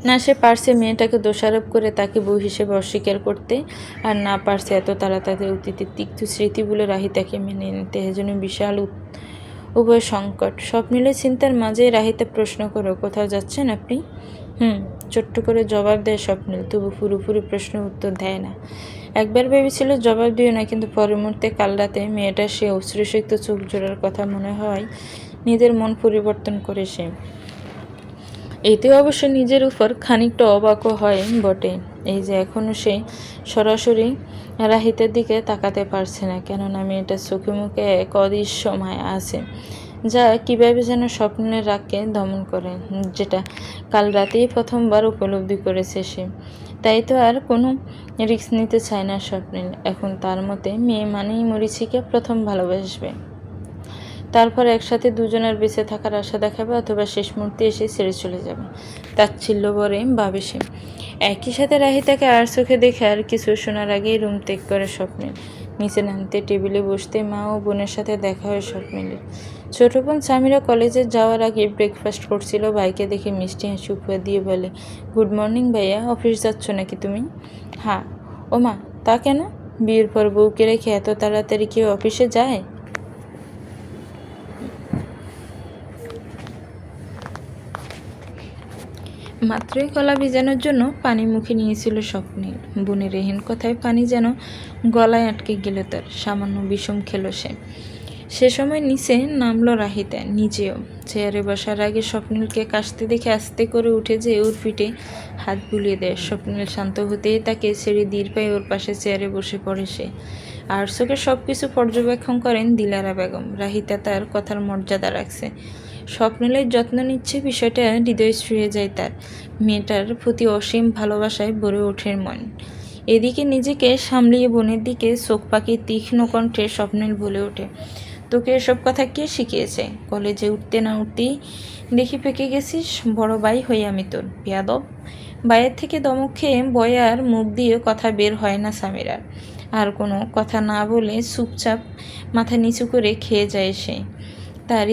না সে পারছে মেয়েটাকে দোষারোপ করে তাকে বউ হিসেবে অস্বীকার করতে, আর না পারছে এত তাড়াতাড়ি অতীতের তিক্ত স্মৃতি বলে রাহিতাকে মেনে নিতে। এজন্য বিশাল উভয় সংকট। স্বপ্নিলের চিন্তার মাঝেই রাহিতা প্রশ্ন করো, কোথাও যাচ্ছেন আপনি? ছোট্ট করে জবাব দেয় স্বপ্নিল, তবু পুরোপুরি প্রশ্ন উত্তর দেয় না। একবার ভেবেছিল জবাব দিও না, কিন্তু পরের মুহূর্তে কাল রাতে মেয়েটার সে অশ্রুসিক্ত চোখ জোড়ার কথা মনে হয় নিজের মন পরিবর্তন করে সে। এতে অবশ্য নিজের উপর খানিকটা অবাকও হয় বটে। এই যে এখনও সে সরাসরি রাহিতের দিকে তাকাতে পারছে না, কেননা মেয়েটার চোখে মুখে এক অদৃশ্য মায়া আছে, যা কীভাবে যেন স্বপ্নের রাগকে দমন করে, যেটা কাল রাতেই প্রথমবার উপলব্ধি করেছে সে। তাই তো আর কোনো রিস্ক নিতে চায় না স্বপ্নিল। এখন তার মতে মেয়ে মানেই মরিচিকে প্রথম ভালোবাসবে, তারপর একসাথে দুজনের বেঁচে থাকার আশা দেখাবে, অথবা শেষ মুহূর্তে এসে ছেড়ে চলে যাবে। তাচ্ছিল্য ভরে ভাবে সে। একই সাথে রাহিতাকে আর চোখে দেখে আর কিছু শোনার আগেই রুম ত্যাগ করে স্বপ্নিল। নিচে নামতে টেবিলে বসতে মা ও বোনের সাথে দেখা হয় স্বপ্নিলের। ছোট বোন সামিরা কলেজে যাওয়ার আগে ব্রেকফাস্ট করছিল, ভাইকে দেখে মিষ্টি হাসি উপহার দিয়ে বলে, গুড মর্নিং ভাইয়া, অফিস যাচ্ছ নাকি তুমি? হ্যাঁ। ও মা, তা কেন? বিয়ের পর বউকে রেখে এত তাড়াতাড়ি কেউ অফিসে যায়? মাত্রই গলা ভিজানোর জন্য পানি মুখে নিয়েছিল স্বপ্নিল। বোনের এহেন কথায় পানি যেন গলায় আটকে গেল তার। সামান্য বিষম খেলো সে সময় নিচে নামলো রাহিতা, নিজেও চেয়ারে বসার আগে স্বপ্নিলকে কাশতে দেখে আস্তে করে উঠে যেয়ে ওর পিঠে হাত বুলিয়ে দেয়। স্বপ্নিল শান্ত হতেই তাকে ছেড়ে দীর পায়ে ওর পাশে চেয়ারে বসে পড়ে সে। আর চোখে সব কিছু পর্যবেক্ষণ করেন দিলারা বেগম। রাহিতা তার কথার মর্যাদা রাখছে, স্বপ্নিলের যত্ন নিচ্ছে, বিষয়টা হৃদয় ছুঁয়ে যায় তার। মেয়েটার প্রতি অসীম ভালোবাসায় ভরে ওঠে মন। এদিকে নিজেকে সামলিয়ে বোনের দিকে চোখ পাকিয়ে তীক্ষ্ণ কণ্ঠে স্বপ্নিল বলে ওঠে, তোকে এসব কথা কে শিখিয়েছে? কলেজে উঠতে না উঠতেই দেখি পেকে গেছিস, বড় ভাই হই আমি তোর, বেয়াদব। ভাইয়ের থেকে দমক খেয়ে বয়ার মুখ দিয়ে কথা বের হয় না সামিরার। আর কোনো কথা না বলে চুপচাপ মাথা নিচু করে খেয়ে যায় সে। তার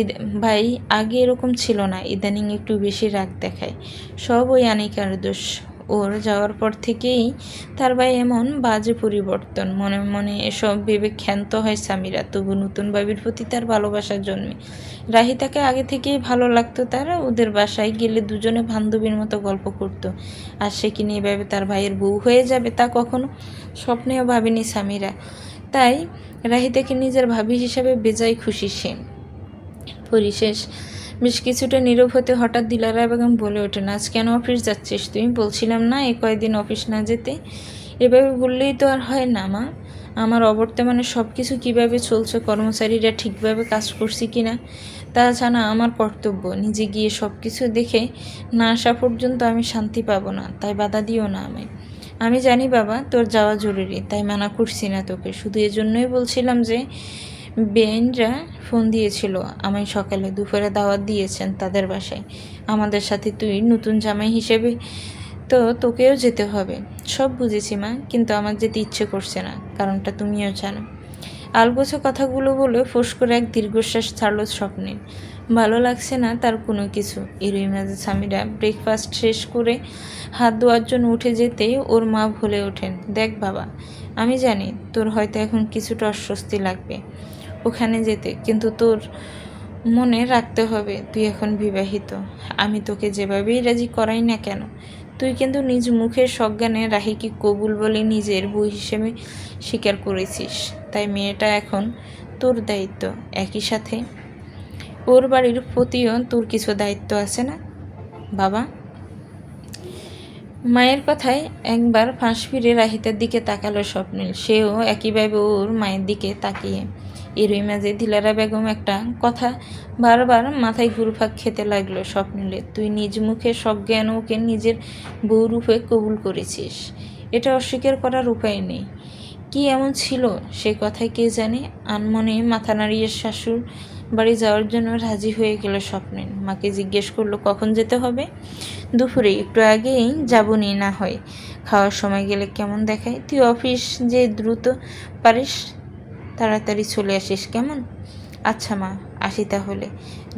ভাই আগে এরকম ছিল না, ইদানিং একটু বেশি রাগ দেখায়। সব ওই আনিকার দোষ। ওর যাওয়ার পর থেকেই তার ভাই এমন বাজে পরিবর্তন। মনে মনে এসব ভেবে ক্ষান্ত হয় সামিরা, তবু নতুন ভাবির প্রতি তার ভালোবাসার জন্মে। রাহিতাকে আগে থেকেই ভালো লাগতো তার। ওদের বাসায় গেলে দুজনে বান্ধবীর মতো গল্প করতো। আর সে কিনে এভাবে তার ভাইয়ের বউ হয়ে যাবে তা কখনো স্বপ্নেও ভাবেনি সামিরা। তাই রাহিতাকে নিজের ভাবি হিসাবে বেজায় খুশি সে। পরিশেষ বেশ কিছুটা নীরব হতে হঠাৎ দিলারা বেগম বলে ওঠেন, আজ কেন অফিস যাচ্ছিস তুই? বলছিলাম না এ কয়েকদিন অফিস না যেতে? এভাবে বললেই তো আর হয় না মা। আমার অবর্তমানে সব কিছু কীভাবে চলছে, কর্মচারীরা ঠিকভাবে কাজ করছি কি না, তা জানা আমার কর্তব্য। নিজে গিয়ে সব কিছু দেখে না আসা পর্যন্ত আমি শান্তি পাবো না, তাই বাধা দিও না আমায়। আমি জানি বাবা তোর যাওয়া জরুরি, তাই মানা করছি না তোকে। শুধু এজন্যই বলছিলাম যে বেআইনরা ফোন দিয়েছিল আমায় সকালে, দুপুরে দাওয়াত দিয়েছেন তাদের বাসায়। আমাদের সাথে তুই নতুন জামাই হিসেবে তো তোকেও যেতে হবে। সব বুঝেছি মা, কিন্তু আমার যেতে ইচ্ছে করছে না, কারণটা তুমিও জানো। আলগোছো কথাগুলো বলে ফোঁস করে এক দীর্ঘশ্বাস ছাড়ল স্বপ্নে। ভালো লাগছে না তার কোনো কিছু। এরই মাঝে সামিরা ব্রেকফাস্ট শেষ করে হাত ধোয়ার জন্য উঠে যেতে ওর মা বলে ওঠেন, দেখ বাবা, আমি জানি তোর হয়তো এখন কিছুটা অস্বস্তি লাগবে ওখানে যেতে, কিন্তু তোর মনে রাখতে হবে তুই এখন বিবাহিত। আমি তোকে যেভাবেই রাজি করাই না কেন, তুই কিন্তু নিজ মুখের সজ্ঞানে রাহিকে কবুল বলে নিজের বউ হিসেবে স্বীকার করেছিস। তাই মেয়েটা এখন তোর দায়িত্ব। একই সাথে ওর বাড়ির প্রতিও তোর কিছু দায়িত্ব আছে না বাবা? মায়ের কথায় একবার ফাঁস ফিরে রাহিতার দিকে তাকালো স্বপ্নিল। সেও একইভাবে ওর মায়ের দিকে তাকিয়ে। এরই মাঝে দিলারা বেগম একটা কথা বারবার মাথায় ঘুরপাক খেতে লাগলো স্বপ্নিলের, তুই নিজ মুখে সজ্ঞান ওকে নিজের বউ রূপে কবুল করেছিস, এটা অস্বীকার করার উপায় নেই। কি এমন ছিল সে কথায় কে জানে। আনমনে মাথা নাড়িয়ে শাশুর বাড়ি যাওয়ার জন্য রাজি হয়ে গেল স্বপ্নিল। মাকে জিজ্ঞেস করলো কখন যেতে হবে। দুপুরে, একটু আগেই যাবনি না হয়, খাওয়ার সময় গেলে কেমন দেখায়। তুই অফিস যে দ্রুত পারিস তাড়াতাড়ি চলে আসিস কেমন? আচ্ছা মা, আসি তাহলে।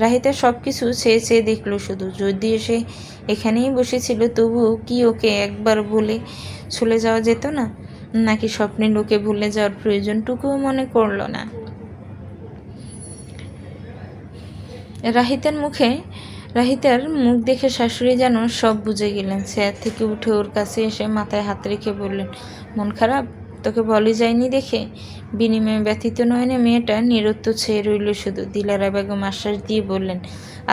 রাহিতা সব কিছু চেয়ে চেয়ে দেখলো শুধু। যদিও সে এখানেই বসেছিল, তবুও কি ওকে একবার বলে চলে যাওয়া যেত না? নাকি স্বপ্নে লোকে ভুলে যাওয়ার প্রয়োজনটুকুও মনে করলো না? রাহিতার মুখ দেখে শাশুড়ি যেন সব বুঝে গেলেন। চেয়ার থেকে উঠে ওর কাছে এসে মাথায় হাত রেখে বললেন, মন খারাপ? তোকে বলে যায়নি দেখে? বিনিময়ে ব্যথিত নয়নে মেয়েটা নিরুত্তর ছেয়ে রইল শুধু। দিলারা বেগম আশ্বাস দিয়ে বললেন,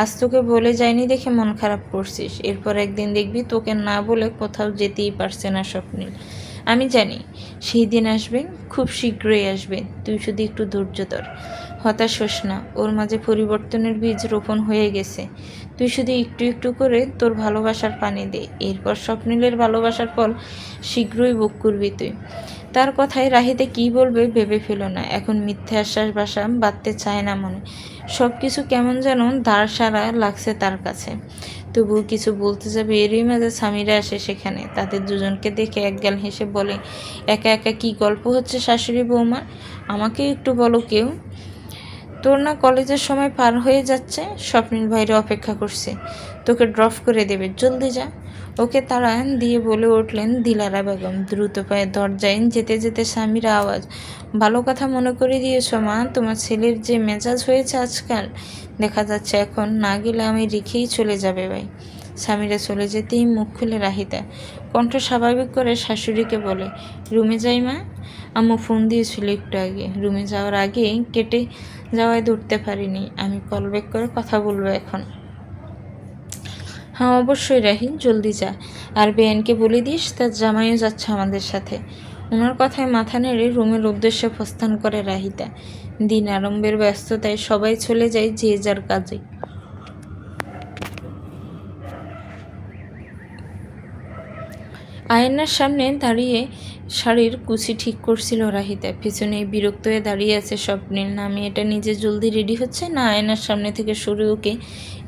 আজ তোকে বলে যায়নি দেখে মন খারাপ করছিস, এরপর একদিন দেখবি তোকে না বলে কোথাও যেতেই পারছে না স্বপ্নিল। আমি জানি সেই দিন আসবে, খুব শীঘ্রই আসবে। তুই শুধু একটু ধৈর্য ধর, হতাশ হোস না। ওর মাঝে পরিবর্তনের বীজ রোপণ হয়ে গেছে। তুই শুধু একটু একটু করে তোর ভালোবাসার পানি দে। এরপর স্বপ্নিলের ভালোবাসার ফল শীঘ্রই ভোগ করবি তুই। তার কথায় রাহিতে কি বলবে ভেবে ফেলো না। এখন মিথ্যে আশ্বাস বাসা বাঁধতে চায় না মনে। সব কিছু কেমন যেন দাঁড় সারা লাগছে তার কাছে। তবুও কিছু বলতে যাবে, এরই মাঝে স্বামীরা আসে সেখানে। তাদের দুজনকে দেখে একগাল হেসে বলে, একা একা কি গল্প হচ্ছে শাশুড়ি বৌমা? আমাকে একটু বলো কেউ। তোর না কলেজের সময় পার হয়ে যাচ্ছে? স্বপ্নিল বাইরে অপেক্ষা করছে, তোকে ড্রপ করে দেবে, জলদি যা। ওকে তাড়া দিয়ে বলে উঠলেন দিলারা বেগম দ্রুত পায়ে। দরজায় যেতে যেতে স্বামীর আওয়াজ, ভালো কথা মনে করে দিয়েছ মা। তোমার ছেলের যে মেজাজ হয়েছে আজকাল, দেখা যাচ্ছে এখন না গেলে আমি রেখেই চলে যাবে ভাই। স্বামীরা চলে যেতেই মুখ খুলে রাহিতা কণ্ঠ স্বাভাবিক করে শাশুড়িকে বলে, রুমে যাই মা। আম্মু ফোন দিয়েছিল একটু আগে, রুমে যাওয়ার আগে কেটে যাওয়ায় ধরতে পারিনি। আমি কল ব্যাক করে কথা বলবো এখন। হ্যাঁ অবশ্যই রাহি, জলদি যা। আর বেআইনকে বলে দিস তার জামাইও যাচ্ছে আমাদের সাথে। ওনার কথায় মাথা নেড়ে রুমের উদ্দেশ্যে প্রস্থান করে রাহিতা। দিন আরম্ভের ব্যস্ততায় সবাই চলে যায় যে যার কাজে। আয়নার সামনে দাঁড়িয়ে শাড়ির কুচি ঠিক করছিল রাহিতা। পিছনে বিরক্ত হয়ে দাঁড়িয়ে আছে স্বপ্নিল। না মেয়েটা নিজে জলদি রেডি হচ্ছে, না আয়নার সামনে থেকে সরে ওকে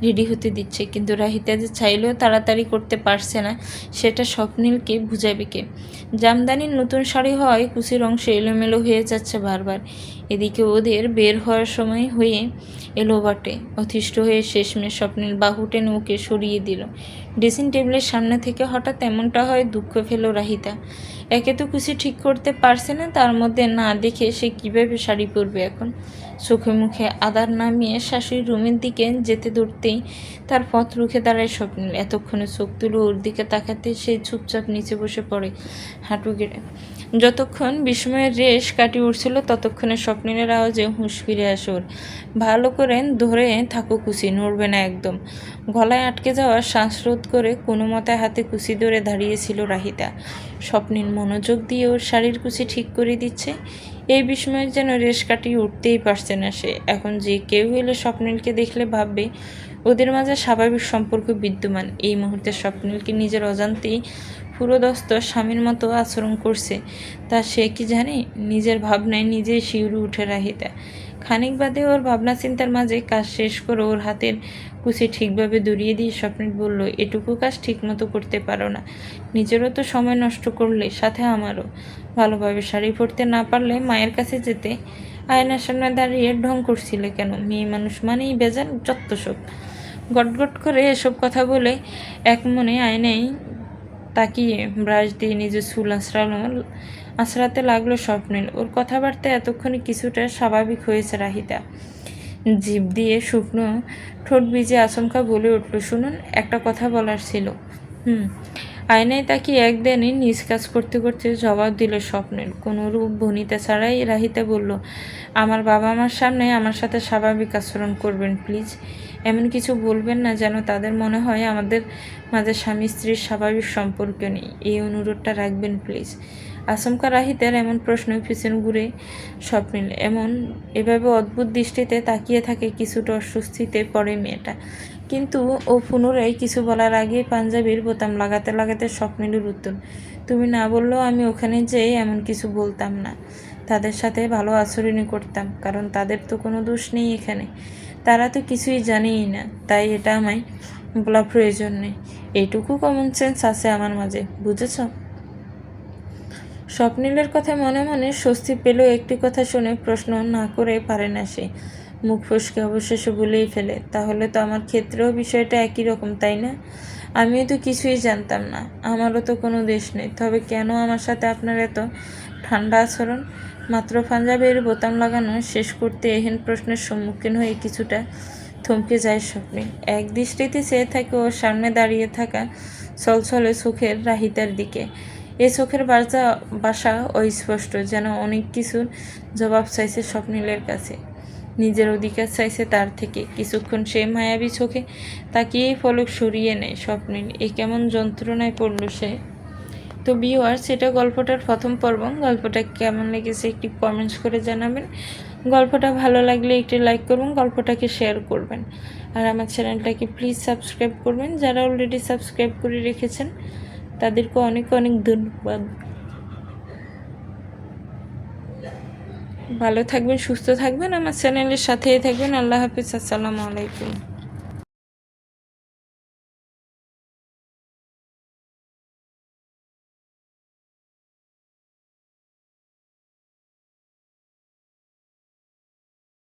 রেডি হতে দিচ্ছে। কিন্তু রাহিতা যে চাইলেও তাড়াতাড়ি করতে পারছে না, সেটা স্বপ্নিলকে বুঝাবে কে? জামদানির নতুন শাড়ি হওয়ায় কুচির অংশ এলোমেলো হয়ে যাচ্ছে বারবার। এদিকে ওদের বের হওয়ার সময় হয়ে এলো বটে। অতিষ্ঠ হয়ে শেষমেশ স্বপ্নিল বাহু টেনে ওকে সরিয়ে দিল। ড্রেসিং টেবিলের সামনে থেকে হঠাৎ এমনটা হয় দুঃখ ফেল রাহিতা। একে তো কুচি ঠিক করতে পারছে না, তার মধ্যে না দেখে সে কীভাবে শাড়ি পরবে এখন। চোখে মুখে আদার নামিয়ে শাশুড়ির রুমের দিকে যেতে ধরতেই তার পথ রুখে দাঁড়ায় স্বপ্নিল। এতক্ষণে চোখ তুলে ওর দিকে তাকাতে সে চুপচাপ নিচে বসে পড়ে হাঁটু গেড়ে। যতক্ষণ বিস্ময়ের রেশ কাটিয়ে উঠছিল ততক্ষণে স্বপ্নিলের আওয়াজে হুঁশ ফিরে আসে ওর। ভালো করে ধরে থাকো কুচি, নড়বে না একদম। গলায় আটকে যাওয়া শ্বাসরোধ করে কোনো মতে হাতে কুচি ধরে দাঁড়িয়েছিল রাহিতা। স্বপ্নিল মনোযোগ দিয়ে ওর শাড়ির কুচি ঠিক করে দিচ্ছে। এই বিস্ময়ের যেন রেশ কাটিয়ে উঠতেই পারছে না সে। এখন যে কেউ এলে স্বপ্নিলকে দেখলে ভাববে ওদের মাঝে স্বাভাবিক সম্পর্ক বিদ্যমান। এই মুহূর্তে স্বপ্নিলকে নিজের অজান্তেই পুরোদস্ত স্বামীর মতো আচরণ করছে তা সে কি জানে? নিজের ভাবনায় নিজেই শিউরে উঠে রাহিতা। খানিক বাদে ওর ভাবনা চিন্তার মাঝে কাজ শেষ করে ওর হাতের কুচি ঠিকভাবে দড়িয়ে দিয়ে স্বপ্নিল বলল, এটুকু কাজ ঠিকমতো করতে পারো না? নিজেরও তো সময় নষ্ট করলে, সাথে আমারও। ভালোভাবে শাড়ি পরতে না পারলে মায়ের কাছে যেতে। আয়নার সামনে দাঁড়িয়ে ঢং করছিলে কেন? মেয়ে মানুষ মানেই বেজান, যত সব। গটগট করে এসব কথা বলে এক মনে আয়নায় তাকিয়ে ব্রাশ দিয়ে নিজের চুল আঁচড়াতে লাগলো স্বপ্নিল। ওর কথাবার্তা এতক্ষণে কিছুটা স্বাভাবিক হয়েছে রাহিতা। জিভ দিয়ে শুকনো ঠোঁট ভিজে আচমকা বলে উঠল, শুনুন, একটা কথা বলার ছিল। আয়নায় তাকিয়ে একদিনই নিজ কাজ করতে করতে জবাব দিল স্বপ্নিল কোনো রূপ ভনিতা ছাড়াই। রাহিতা বলল, আমার বাবা মার সামনে আমার সাথে স্বাভাবিক আচরণ করবেন প্লিজ। এমন কিছু বলবেন না যেন তাদের মনে হয় আমাদের মাঝে স্বামী স্ত্রীর স্বাভাবিক সম্পর্ক নেই। এই অনুরোধটা রাখবেন প্লিজ। আচমকা রাহিতার এমন প্রশ্ন পিছন ঘুরে স্বপ্নিল এভাবে অদ্ভুত দৃষ্টিতে তাকিয়ে থাকে। কিছুটা অস্বস্তিতে পড়ে মেয়েটা, কিন্তু ও পুনরায় কিছু বলার আগে পাঞ্জাবির বোতাম লাগাতে লাগাতে স্বপ্নিলের উত্তর, তুমি না বললেও আমি ওখানে যেয়ে এমন কিছু বলতাম না। তাদের সাথে ভালো আচরণই করতাম, কারণ তাদের তো কোনো দোষ নেই এখানে। তারা তো কিছুই জানেই না, তাই এটা আমায় বলা প্রয়োজন নেই। এইটুকু কমন সেন্স আছে আমার মাঝে, বুঝেছ? স্বপ্নিলের কথা মনে মনে স্বস্তি পেল। একটি কথা শুনে প্রশ্ন না করে পারে না সে। মুখ ফসকে অবশেষে বলেই ফেলে, তাহলে তো আমার ক্ষেত্রেও বিষয়টা একই রকম, তাই না? আমিও তো কিছুই জানতাম না, আমারও তো কোনো দেশ নেই। তবে কেন আমার সাথে আপনার এত ঠান্ডা আচরণ? মাত্র পাঞ্জাবের বোতাম লাগানো শেষ করতে এহেন প্রশ্নের সম্মুখীন হয়ে কিছুটা থমকে যায় স্বপ্নিল। এক দৃষ্টিতে চেয়ে থাকে ওর সামনে দাঁড়িয়ে থাকা ছলছলে চোখের রাহিতার দিকে। এ চোখের বাসা অস্পষ্ট, যেন অনেক কিছুর জবাব চাইছে স্বপ্নিলের কাছে, নিজের অধিকার চাইছে তার থেকে। কিছুক্ষণ সে মায়াবী চোখে তাকিয়েই পলক সরিয়ে নেয় স্বপ্নিল। এ কেমন যন্ত্রণায় পড়ল সে। তো ভিউয়ার্স, এটা গল্পটার প্রথম পর্ব। গল্পটা কেমন লেগেছে একটি কমেন্টস করে জানাবেন। গল্পটা ভালো লাগলে একটি লাইক করবেন, গল্পটাকে শেয়ার করবেন, আর আমার চ্যানেলটাকে প্লিজ সাবস্ক্রাইব করবেন। যারা অলরেডি সাবস্ক্রাইব করে রেখেছেন তাদেরকে অনেক অনেক ধন্যবাদ। ভালো থাকবেন, সুস্থ থাকবেন, আমার চ্যানেলের সাথেই থাকবেন। আল্লাহ হাফিজ, আসসালামু আলাইকুম।